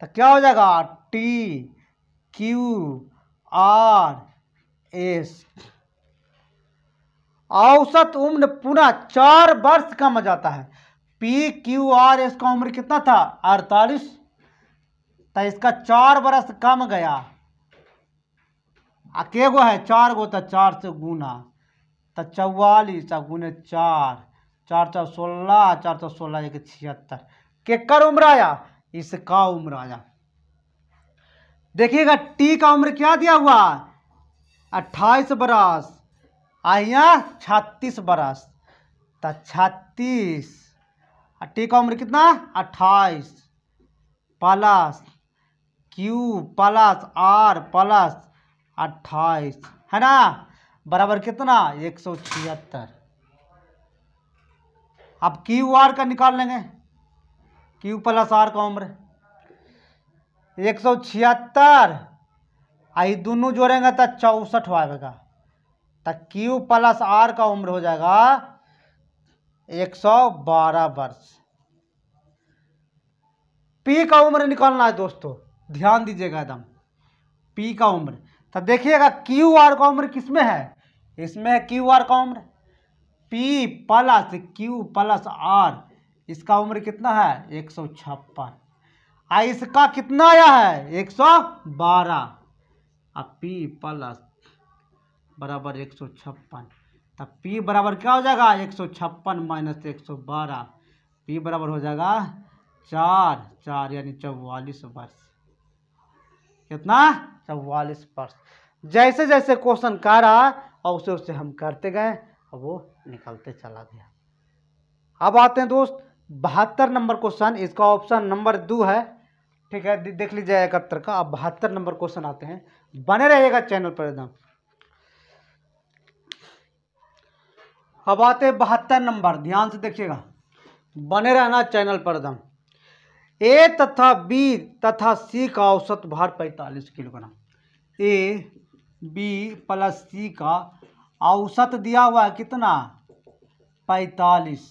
तो क्या हो जाएगा टी QRS। औसत उम्र पुनः 4 वर्ष कम जाता है। PQRS का उम्र कितना था 48, तो इसका 4 वर्ष कम गया। के गो है 4 गो, तो 4 से गुना, तो 44 गुने 4, 4 4 16, 4 4 16 1 76। केकर उम्र आया, इसका उम्र आया। देखिएगा टी का उम्र क्या दिया हुआ 28 बरस, यहाँ 36 बरस, तो 36, टी का उम्र कितना 28 plus Q plus R plus 28 है ना, बराबर कितना 176। अब क्यू आर का निकाल लेंगे, क्यू प्लस आर का उम्र 176, आई दोनों जोड़ेंगे तो 64 आएगा, तो क्यू प्लस आर का उम्र हो जाएगा 112 वर्ष। पी का उम्र निकालना है दोस्तों, ध्यान दीजिएगा एकदम। पी का उम्र तो देखिएगा क्यू आर का उम्र किसमें है, इसमें है क्यू आर का उम्र। P plus Q plus R, इसका उम्र कितना है 156, इसका कितना आया है 112, अब पी प्लस बराबर 156, तब पी बराबर क्या हो जाएगा 156 माइनस 112, पी बराबर हो जाएगा 4 4 यानी 44 वर्ष। कितना 44 वर्ष। जैसे जैसे क्वेश्चन कर रहा और उसे उससे हम करते गए और वो निकलते चला गया। अब आते हैं दोस्त 72 नंबर क्वेश्चन, इसका ऑप्शन नंबर 2 है, ठीक है, देख लीजिए 71 का। अब 72 नंबर क्वेश्चन आते हैं, बने रहिएगा चैनल पर एकदम। अब आते हैं 72 नंबर, ध्यान से देखिएगा, बने रहना चैनल पर एकदम। ए तथा बी तथा सी का औसत भार 45 किलोग्राम। ए बी प्लस सी का औसत दिया हुआ है कितना 45,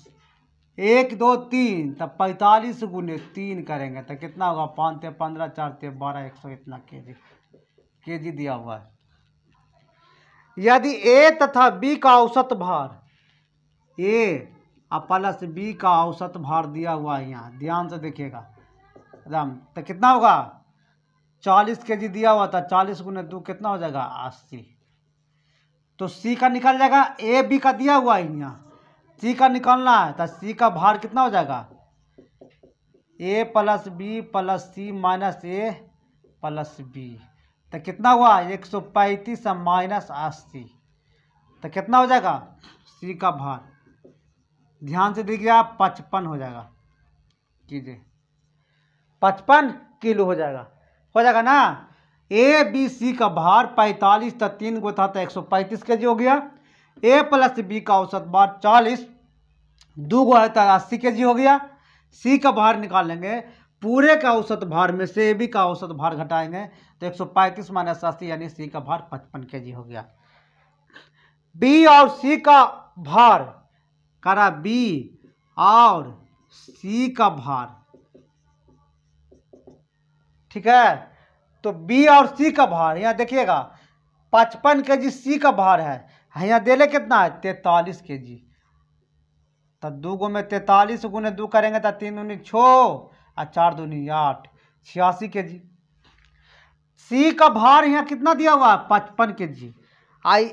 1 2 3, तब 45 गुने 3 करेंगे तो कितना होगा 5 × 15 4 × 12 100 इतना केजी दिया हुआ है। यदि ए तथा बी का औसत भार, ए प्लस बी का औसत भार दिया हुआ है, यहाँ ध्यान से देखिएगा एकदम, तो कितना होगा 40 केजी दिया हुआ था, 40 गुने 2 कितना हो जाएगा 80, तो सी का निकल जाएगा। ए बी का दिया हुआ है, यहाँ सी का निकालना है, तो सी का भार कितना हो जाएगा ए प्लस बी प्लस सी माइनस ए प्लस बी, तो कितना हुआ 135 माइनस 80, तो कितना हो जाएगा सी का भार, ध्यान से देखिए आप 55 हो जाएगा, कीजिए 55 किलो हो जाएगा ना। ए बी सी का भार 45 था, 3 गो था तो 135 केजी हो गया। ए प्लस बी का औसत भार 40, 2 गो है तो 80 केजी हो गया। सी का भार निकालेंगे, पूरे का औसत भार में से ए बी का औसत भार घटाएंगे तो 135 माइनस 80 यानी सी का भार 55 केजी हो गया। बी और सी का भार करा, बी और सी का भार, ठीक है, तो बी और सी का भार यहाँ देखिएगा 55 केजी सी का भार है, यहाँ दे ले कितना है 43 केजी, तो 2 गो में 43 गुने 2 करेंगे तो 3 दूनी 6 और 4 दूनी 8, 86 केजी। सी का भार यहाँ कितना दिया हुआ है 55 केजी, आई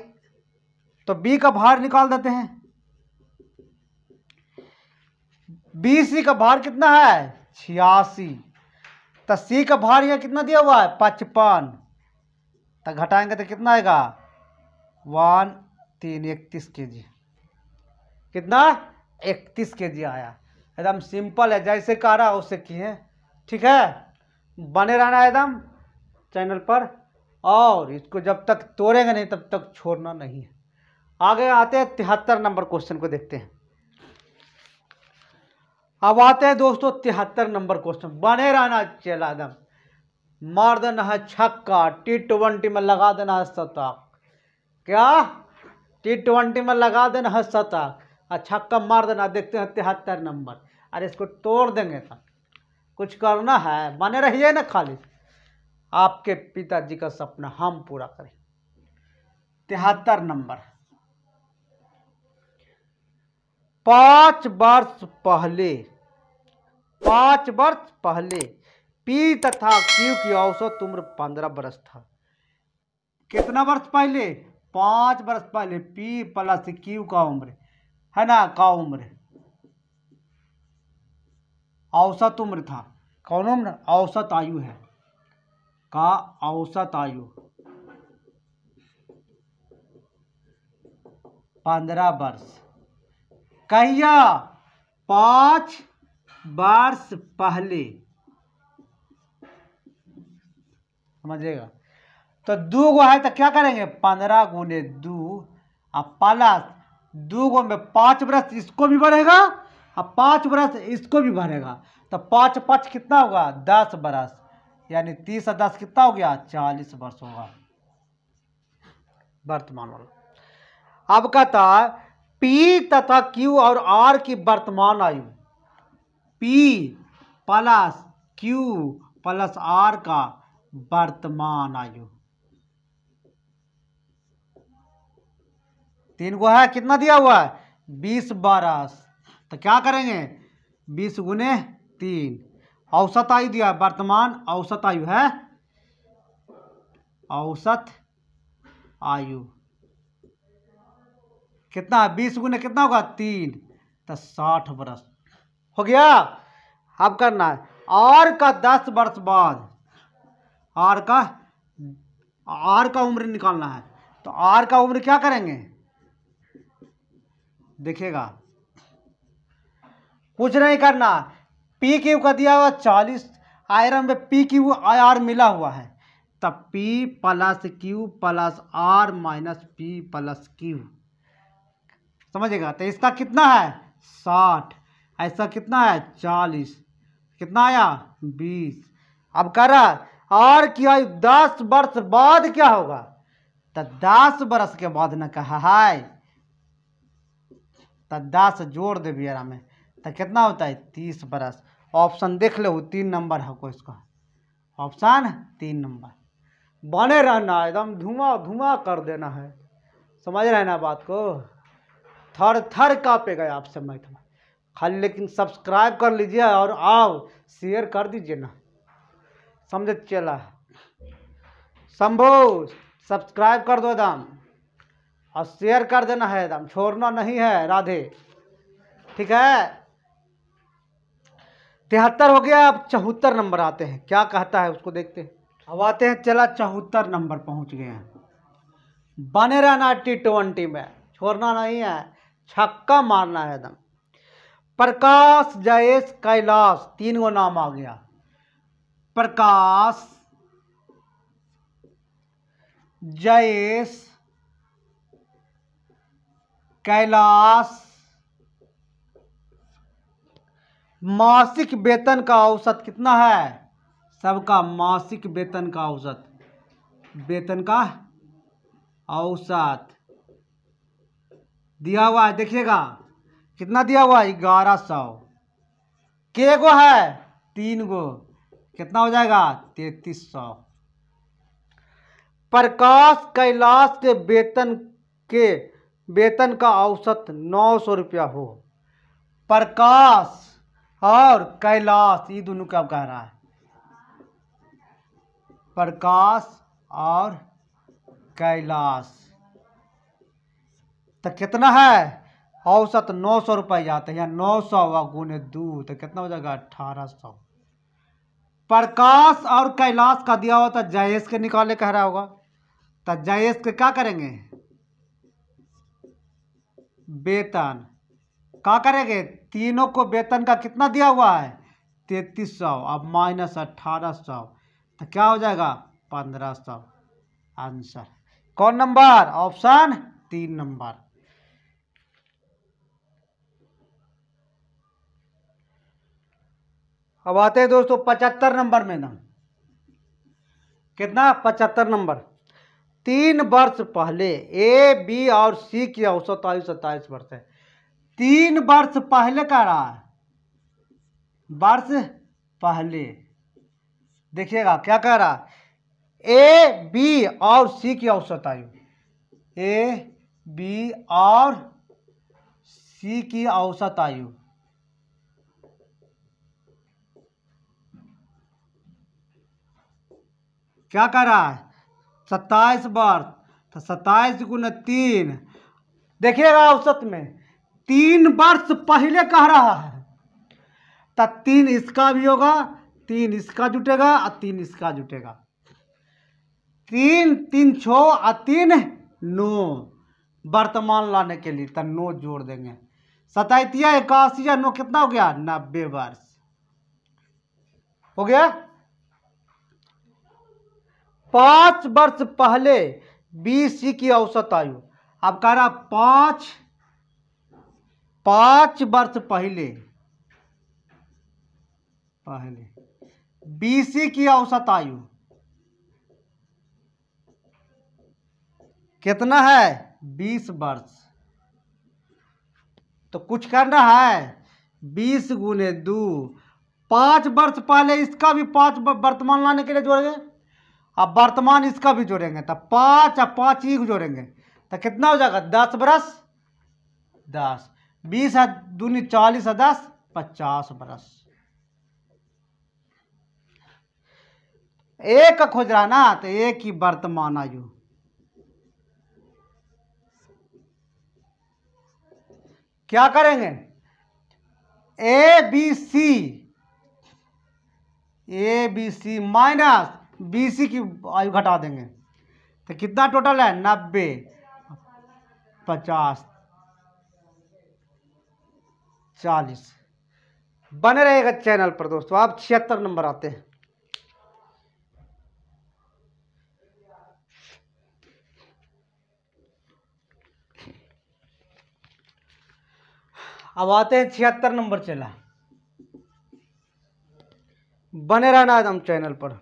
तो बी का भार निकाल देते हैं। बी सी का भार कितना है 86, तो सी का भार यहाँ कितना दिया हुआ है 55, तो घटाएंगे तो कितना आएगा 1 3 31 केजी, कितना 31 केजी आया। एकदम सिंपल है, जैसे कह रहा उससे किए, ठीक है, बने रहना है एकदम चैनल पर, और इसको जब तक तोड़ेंगे नहीं तब तक छोड़ना नहीं है। आगे आते हैं 73 नंबर क्वेश्चन को देखते हैं। अब आते हैं दोस्तों 73 नंबर क्वेश्चन, बने रहना चला एकदम, मार देना है छक्का, T20 में लगा देना है शतक, क्या T20 में लगा देना है शतक और छक्का मार देना। देखते हैं 73 नंबर, अरे इसको तोड़ देंगे तो कुछ करना है, बने रहिए ना खाली। आपके पिताजी का सपना हम पूरा करें। 73 नंबर। 5 वर्ष पहले पी तथा क्यू की औसत उम्र 15 वर्ष था। कितना वर्ष पहले? 5 वर्ष पहले पी प्लस क्यू का उम्र है ना, का उम्र औसत उम्र था। कौन उम्र? औसत आयु है, का औसत आयु 15 वर्ष। कहिया? 5 वर्ष पहले, समझिएगा। तो 2 गो है तो क्या करेंगे? 15 गुने 2 अब प्लस 2 गो में 5 वर्ष इसको भी बढ़ेगा अब 5 वर्ष इसको भी बढ़ेगा, तो 5 5 कितना होगा? 10 वर्ष, यानी 30 और 10 कितना हो गया? 40 वर्ष होगा वर्तमान वाला। अब कहता है पी तथा क्यू और आर की वर्तमान आयु, P plus Q plus R का वर्तमान आयु 3 गो है, कितना दिया हुआ है? 20 वर्ष। तो क्या करेंगे? 20 गुने 3, औसत आयु दिया है, वर्तमान औसत आयु है, औसत आयु कितना? 20 गुने कितना होगा? 3, तो 60 वर्ष हो गया। अब करना है आर का 10 वर्ष बाद, आर का उम्र निकालना है। तो आर का उम्र क्या करेंगे? देखिएगा, कुछ नहीं करना, पी क्यू का दिया हुआ 40, आयरन में पी क्यू आर मिला हुआ है, तब P plus Q plus R minus P plus Q, समझिएगा। तो इसका कितना है? 60, ऐसा कितना है? 40, कितना आया? 20। अब कर रहा आर की आयु 10 वर्ष बाद क्या होगा? तो 10 वर्ष के बाद न कहा है, तो 10 जोड़ दे बियरा में, तो कितना होता है? 30 वर्ष। ऑप्शन देख लो, 3 नंबर है को इसका, ऑप्शन 3 नंबर। बने रहना, एकदम धुआं धुआं कर देना है, समझ रहे हैं ना बात को? थर थर कांपेगा आपसे मैथ में खाली, लेकिन सब्सक्राइब कर लीजिए और आओ शेयर कर दीजिए ना, समझे? चला शंभू सब्सक्राइब कर दो एकदम, और शेयर कर देना है एकदम, छोड़ना नहीं है। राधे, ठीक है। 73 हो गया। अब 74 नंबर आते हैं, क्या कहता है उसको देखते हैं। अब आते हैं, चला 74 नंबर पहुंच गए हैं। बने रहना T20 में, छोड़ना नहीं है, छक्का मारना है एकदम। प्रकाश, जयेश, कैलाश, 3 गो नाम आ गया। प्रकाश, जयेश, कैलाश, मासिक वेतन का औसत कितना है? सबका मासिक वेतन का औसत, वेतन का औसत दिया हुआ है, देखिएगा कितना दिया हुआ है? 1100। के गो है? 3 गो, कितना हो जाएगा? 3300। प्रकाश कैलाश के वेतन का औसत 900 रुपया हो। प्रकाश और कैलाश ये दोनों क्या कह रहा है? प्रकाश और कैलाश, तो कितना है? औसत 900 रुपये जाते हैं, 900 गुने 2 तो कितना हो जाएगा? 1800। प्रकाश और कैलाश का दिया हुआ था, जयेश के निकाले कह रहा होगा, तो जयेश के क्या करेंगे? वेतन क्या करेंगे? तीनों को वेतन का कितना दिया हुआ है? 3300, अब माइनस 1800, तो क्या हो जाएगा? 1500। आंसर कौन नंबर? Option 3 number. अब आते हैं दोस्तों 75 नंबर में ना, कितना? 75 नंबर। 3 वर्ष पहले ए, बी और सी की औसत आयु 27 वर्ष है। 3 वर्ष पहले कह रहा है, वर्ष पहले, देखिएगा क्या कह रहा है? ए बी और सी की औसत आयु, ए बी और सी की औसत आयु क्या कर रहा है 27 वर्ष, तो 27 गुना 3, देखिएगा औसत में 3 वर्ष पहले कह रहा है, तो 3 इसका भी होगा, 3 इसका जुटेगा और 3 इसका जुटेगा, 3 3 6 और 3 9, वर्तमान लाने के लिए तो 9 जोड़ देंगे, 87 81 या 9 कितना हो गया 90 वर्ष हो गया। 5 वर्ष पहले BC की औसत आयु, अब कह रहा 5 वर्ष पहले BC की औसत आयु कितना है 20 वर्ष, तो कुछ करना है 20 गुने 2, 5 वर्ष पहले इसका भी 5 वर्तमान लाने के लिए जोड़ेंगे, अब वर्तमान इसका भी जोड़ेंगे, तो 5 और 5 ही जोड़ेंगे तो कितना हो जाएगा 10 बरस, 10 20 है दूनी 40 है 10 50 बरस। एक का खोज रहा ना, तो एक ही वर्तमान आयु, क्या करेंगे A B C minus BC की आयु घटा देंगे, तो कितना टोटल है 90 50 40। बने रहेगा चैनल पर दोस्तों। आप 76 नंबर आते हैं। अब आते हैं 76 नंबर चला, बने रहना एकदम चैनल पर।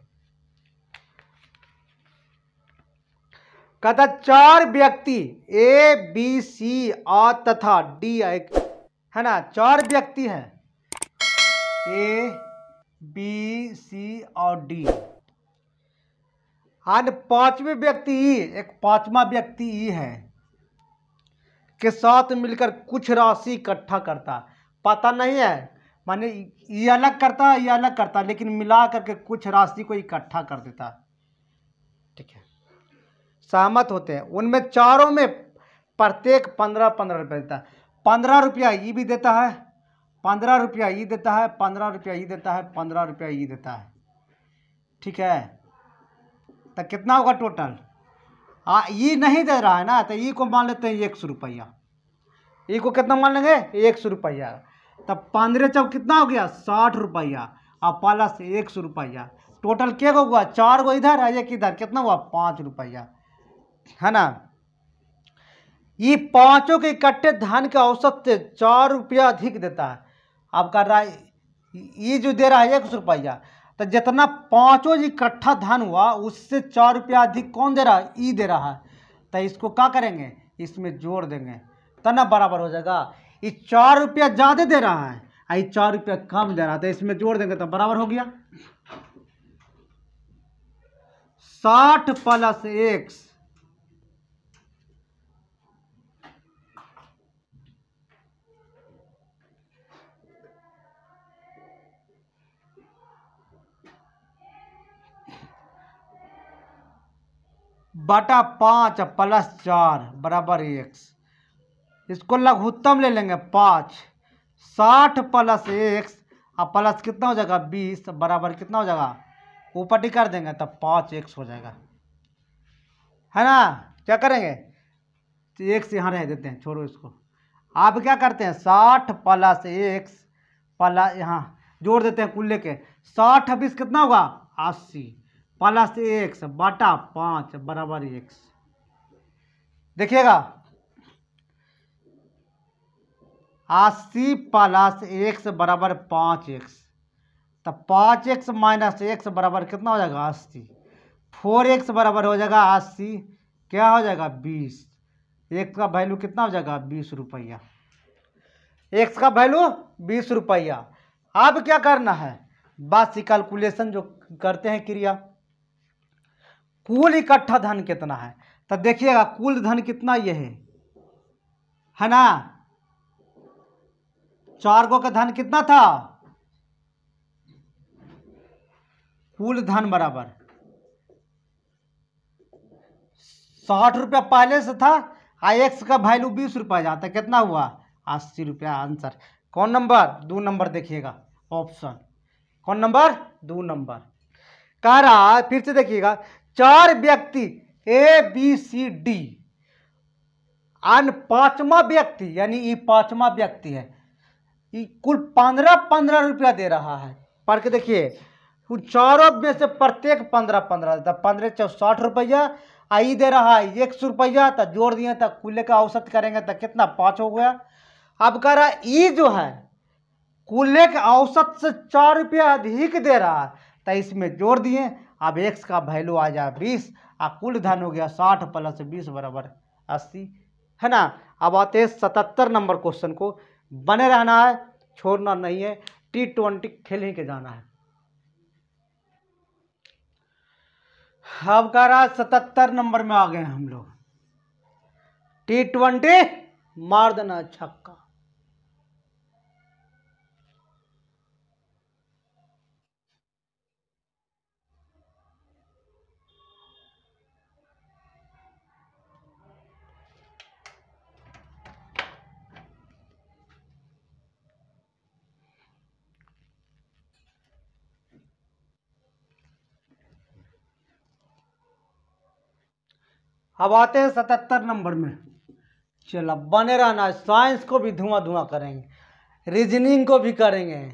कहता 4 व्यक्ति A B C और तथा D है ना, 4 व्यक्ति है A B C और D, आज 5वें व्यक्ति E, एक 5वां व्यक्ति E है के साथ मिलकर कुछ राशि इकट्ठा करता, पता नहीं है माने ये अलग करता है ये अलग करता, लेकिन मिला करके कुछ राशि को इकट्ठा कर देता, ठीक है। सहमत होते हैं, उनमें चारों में प्रत्येक 15-15 रुपये देता है, 15 रुपया ये भी देता है, 15 रुपया ये देता है, 15 रुपया ये देता है, 15 रुपया ये देता है, ठीक है। तो कितना होगा टोटल, ये नहीं दे रहा है ना, तो ये को मान लेते हैं 100 रुपया, ये को कितना मान लेंगे 100 रुपया, तब 15 चौक कितना हो गया 60 रुपया और प्लस 100 रुपया, टोटल क्या होगा 4 गो इधर और 1 इधर, कितना हुआ 5 रुपया, है ना। ये पांचों के इकट्ठे धन के औसत से 4 रुपया अधिक देता है। अब कर रहा है ये जो दे रहा है 100 रुपया, तो जितना पांचों इकट्ठा धन हुआ उससे 4 रुपया अधिक कौन दे रहा है, ई दे रहा है, तो इसको क्या करेंगे इसमें जोड़ देंगे, तो ना बराबर हो जाएगा। ये 4 रुपया ज़्यादा दे रहा है और ये 4 रुपया कम दे रहा है, तो इसमें जोड़ देंगे तो बराबर हो गया 60 प्लस x बटा 5 प्लस 4 बराबर x, इसको लघुत्तम ले लेंगे 5, 60 प्लस x और प्लस कितना हो जाएगा 20 बराबर कितना हो जाएगा, ऊपर कर देंगे तब 5x हो जाएगा, है ना। क्या करेंगे तो x यहाँ रह देते हैं, छोड़ो इसको। आप क्या करते हैं 60 प्लस x प्लस यहाँ जोड़ देते हैं कुल लेके, 60 20 कितना होगा 80 प्लस x बटा 5 बराबर x। देखिएगा 80 प्लस x बराबर 5x, तब 5x माइनस x बराबर कितना हो जाएगा 80, 4x बराबर हो जाएगा 80, क्या हो जाएगा 20, x का वैल्यू कितना हो जाएगा 20 रुपया, x का वैल्यू 20 रुपया। अब क्या करना है बस कैलकुलेशन जो करते हैं क्रिया, कुल इकट्ठा धन कितना है। तो देखिएगा कुल धन कितना ये है ना, 4 गो का धन कितना था, कुल धन बराबर 60 रुपया पहले से था, एक्स का वैल्यू 20 रुपया जाता, कितना हुआ 80 रुपया। आंसर कौन नंबर, 2 नंबर देखिएगा ऑप्शन, कौन नंबर 2 नंबर। कह रहा है फिर से देखिएगा, 4 व्यक्ति ए बी सी डी, अन 5वां व्यक्ति यानी ये 5वां व्यक्ति है, कुल 15-15 रुपया दे रहा है। पढ़ के देखिए, उन चारों में से प्रत्येक 15-15 देता, 15 चौक 60 रुपया, आई दे रहा है 100 रुपया, तो जोड़ दिए तो कुल का औसत करेंगे तो कितना 5 हो गया। अब कह रहा है ई जो है कुल के औसत से 4 रुपया अधिक दे रहा है, तो इसमें जोड़ दिए, अब एक्स का वैल्यू आ जाए 20, और कुल धन हो गया 60 + 20 बराबर 80, है ना। अब आते हैं 77 नंबर क्वेश्चन को, बने रहना है, छोड़ना नहीं है, T20 खेल ही के जाना है। अब कह रहा है 77 नंबर में आ गए हम लोग, T20 मार देना छक्का। अब आते हैं 77 नंबर में, चलो बने रहना है, साइंस को भी धुआं धुआं करेंगे, रीजनिंग को भी करेंगे,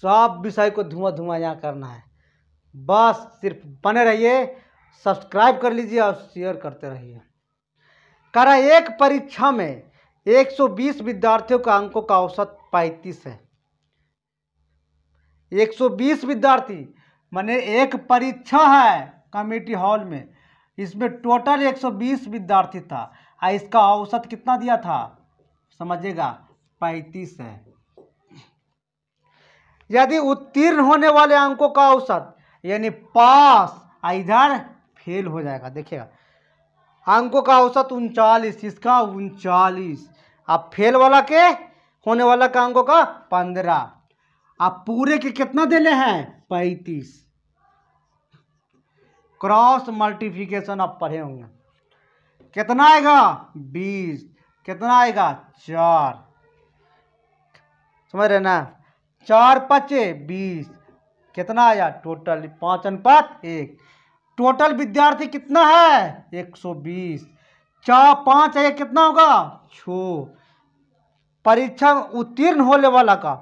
सब विषय को धुआं धुआं यहाँ करना है। बस सिर्फ बने रहिए, सब्सक्राइब कर लीजिए और शेयर करते रहिए। करा एक परीक्षा में 120 विद्यार्थियों का अंकों का औसत 35 है। 120 विद्यार्थी माने एक परीक्षा है कमेटी हॉल में, इसमें टोटल 120 विद्यार्थी था, और इसका औसत कितना दिया था समझिएगा 35 है। यदि उत्तीर्ण होने वाले अंकों का औसत यानी पास, इधर फेल हो जाएगा, देखिएगा अंकों का औसत 39, इसका 39, अब फेल वाला के होने वाला का अंकों का 15, अब पूरे के कितना देने हैं 35। क्रॉस मल्टीप्लिकेशन आप पढ़े होंगे, कितना आएगा 20, कितना आएगा 4, समझ रहे ना, 4 × 5 = 20, कितना आया टोटल 5 अनुपात 1, टोटल विद्यार्थी कितना है 120, 4 5 है कितना होगा 6। परीक्षा में उत्तीर्ण होने वाला का,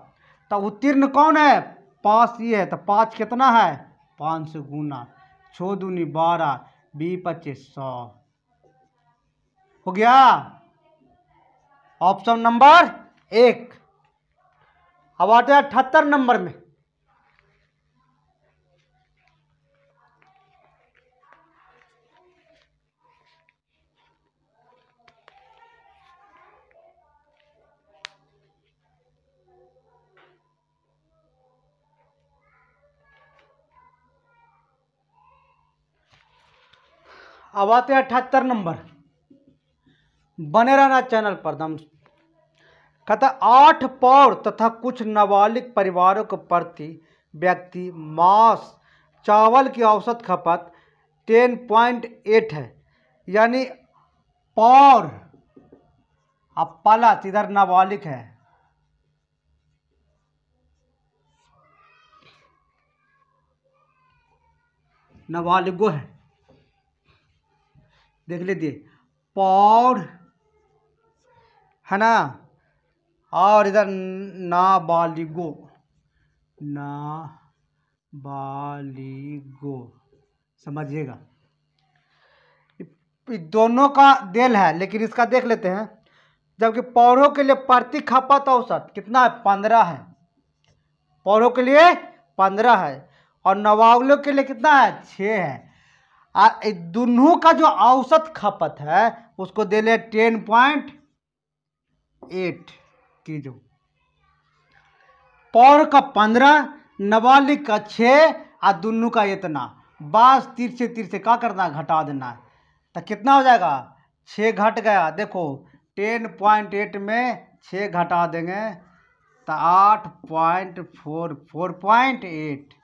तो उत्तीर्ण कौन है पास ये है, तो 5 कितना है 5 से गुना, 6 दूनी 12, 20 × 25 100 हो गया, ऑप्शन नंबर 1। अब आते हैं 78 नंबर में, अब आते हैं 78 नंबर, बने रहना चैनल पर दम। कहता 8 पौर तथा कुछ नाबालिग परिवारों के प्रति व्यक्ति मास चावल की औसत खपत 10.8 है, यानी पौर, अब प्लस इधर नाबालिग है, नाबालिगो है, देख लीजिए पौर है ना, और इधर नाबालिगो, नाबालिगो समझिएगा, दोनों का देल है, लेकिन इसका देख लेते हैं। जबकि पौरों के लिए प्रति खपत औसत कितना है 15 है, पौरों के लिए 15 है, और नाबालिगों के लिए कितना है 6 है। दोनों का जो औसत खपत है उसको दे ले 10.8 की, जो पौर का 15, नाबालिग का 6, और दोनों का इतना, बस तीर से क्या करना है, घटा देना है। तो कितना हो जाएगा, 6 घट गया। देखो 10.8 में 6 घटा देंगे तो 8.4 4.8,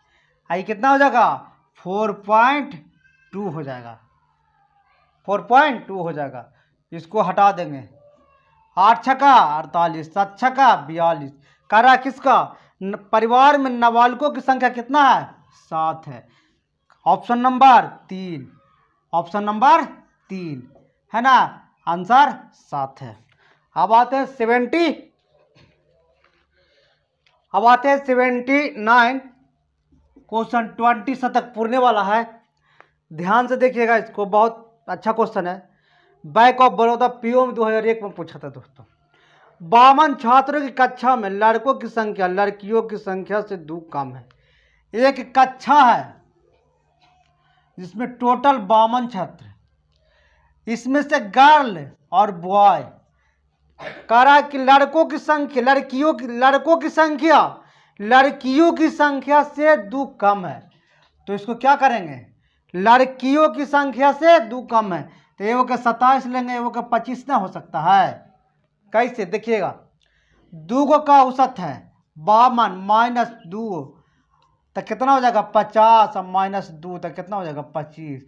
आई कितना हो जाएगा, 4.2 हो जाएगा, 4.2 हो जाएगा। इसको हटा देंगे, 8 छक्का 48, 7 छक्का 42। कह रहा किसका, परिवार में नाबालिगों की संख्या कितना है, 7 है। ऑप्शन नंबर 3, ऑप्शन नंबर 3 है ना, आंसर 7 है। अब आते हैं 79 क्वेश्चन 20 तक पूरने वाला है। ध्यान से देखिएगा, इसको बहुत अच्छा क्वेश्चन है। बैंक ऑफ बड़ौदा पीओ में 2001 में पूछा था दोस्तों। 52 छात्रों की कक्षा में लड़कों की संख्या लड़कियों की संख्या से 2 कम है। एक कक्षा है जिसमें टोटल 52 छात्र, इसमें से गर्ल और बॉय कह रहा है कि लड़कों की संख्या लड़कियों की संख्या से 2 कम है। तो इसको क्या करेंगे, लड़कियों की संख्या से 2 कम है तो एगो के 27 लेंगे, एगो के 25 ना हो सकता है। कैसे, देखिएगा 2 का औसत है 52 माइनस 2 तो कितना हो जाएगा 50 और माइनस 2 तो कितना हो जाएगा 25,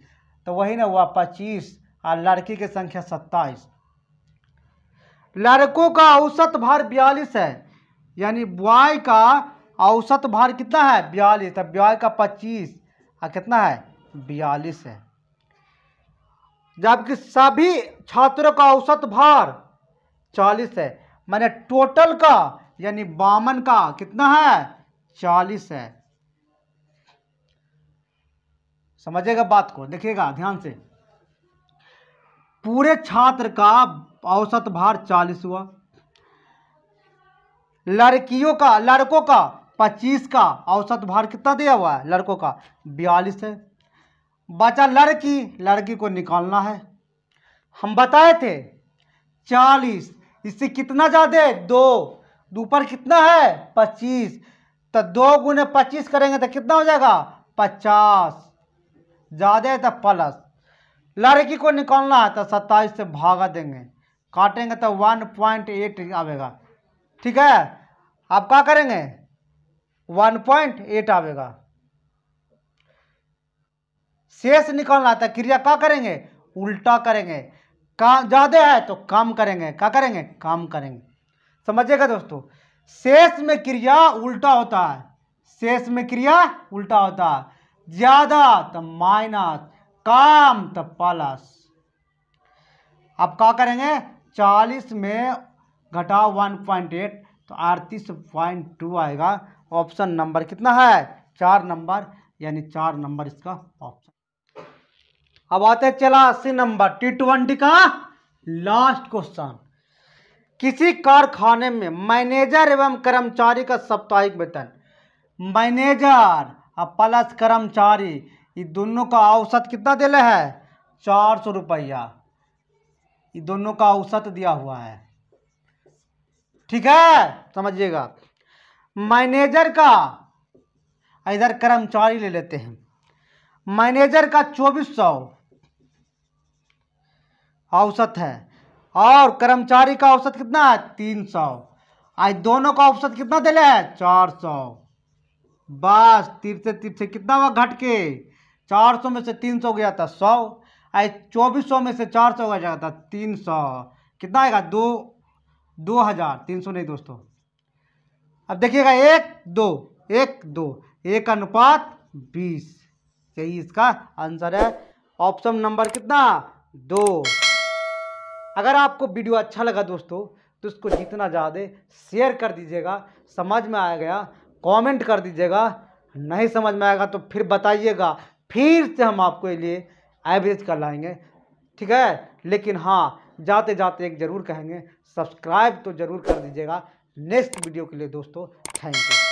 तो वही ना हुआ 25, और लड़की की संख्या 27। लड़कों का औसत भार 42 है, यानी बॉय का औसत भार कितना है 42, तो बॉय का 25 और कितना है 42 है। जबकि सभी छात्रों का औसत भार 40 है, मैंने टोटल का यानी 52 का कितना है 40 है। समझिएगा बात को, देखिएगा ध्यान से। पूरे छात्र का औसत भार 40 हुआ, लड़कों का 25 का औसत भार कितना दिया हुआ है, लड़कों का 42 है। बचा लड़की को निकालना है। हम बताए थे 40, इससे कितना ज़्यादा है 2 पर कितना है 25, तो 2 गुने 25 करेंगे तो कितना हो जाएगा 50, ज़्यादा है तो प्लस। लड़की को निकालना है तो 27 से भागा देंगे, काटेंगे तो 1.8 आवेगा। ठीक है, आप क्या करेंगे 1.8 आवेगा। शेष निकालना है तो क्रिया क्या करेंगे, उल्टा करेंगे। काम ज़्यादा है तो कम करेंगे, क्या करेंगे कम करेंगे। समझिएगा दोस्तों, शेष में क्रिया उल्टा होता है, शेष में क्रिया उल्टा होता है। ज़्यादा तो माइनस, कम तो प्लस। अब क्या करेंगे 40 में घटाओ 1.8 तो 38.2 आएगा। ऑप्शन नंबर कितना है 4 नंबर, यानी 4 नंबर इसका ऑप्शन। अब आते हैं 80 नंबर T20 का लास्ट क्वेश्चन। किसी कारखाने में मैनेजर एवं कर्मचारी का साप्ताहिक वेतन, मैनेजर और प्लस कर्मचारी ये दोनों का औसत कितना दिया है 400 रुपया, ये दोनों का औसत दिया हुआ है। ठीक है, समझिएगा। मैनेजर का, इधर कर्मचारी ले लेते हैं, मैनेजर का 2400 औसत है और कर्मचारी का औसत कितना है 300। आज दोनों का औसत कितना दिले है 400। बस तीर से कितना हुआ घट के 400 में से 300 गया था 100, आज 2400 में से 400 गया जाता 300, कितना आएगा 2000, 300 नहीं दोस्तों। अब देखिएगा 1 अनुपात 20, यही इसका आंसर है। ऑप्शन नंबर कितना 2। अगर आपको वीडियो अच्छा लगा दोस्तों तो इसको जितना ज़्यादा शेयर कर दीजिएगा, समझ में आ गया कमेंट कर दीजिएगा, नहीं समझ में आएगा तो फिर बताइएगा, फिर से हम आपको लिए एवरेज कर लाएंगे। ठीक है, लेकिन हाँ जाते जाते एक ज़रूर कहेंगे सब्सक्राइब तो ज़रूर कर दीजिएगा नेक्स्ट वीडियो के लिए दोस्तों। Thank you.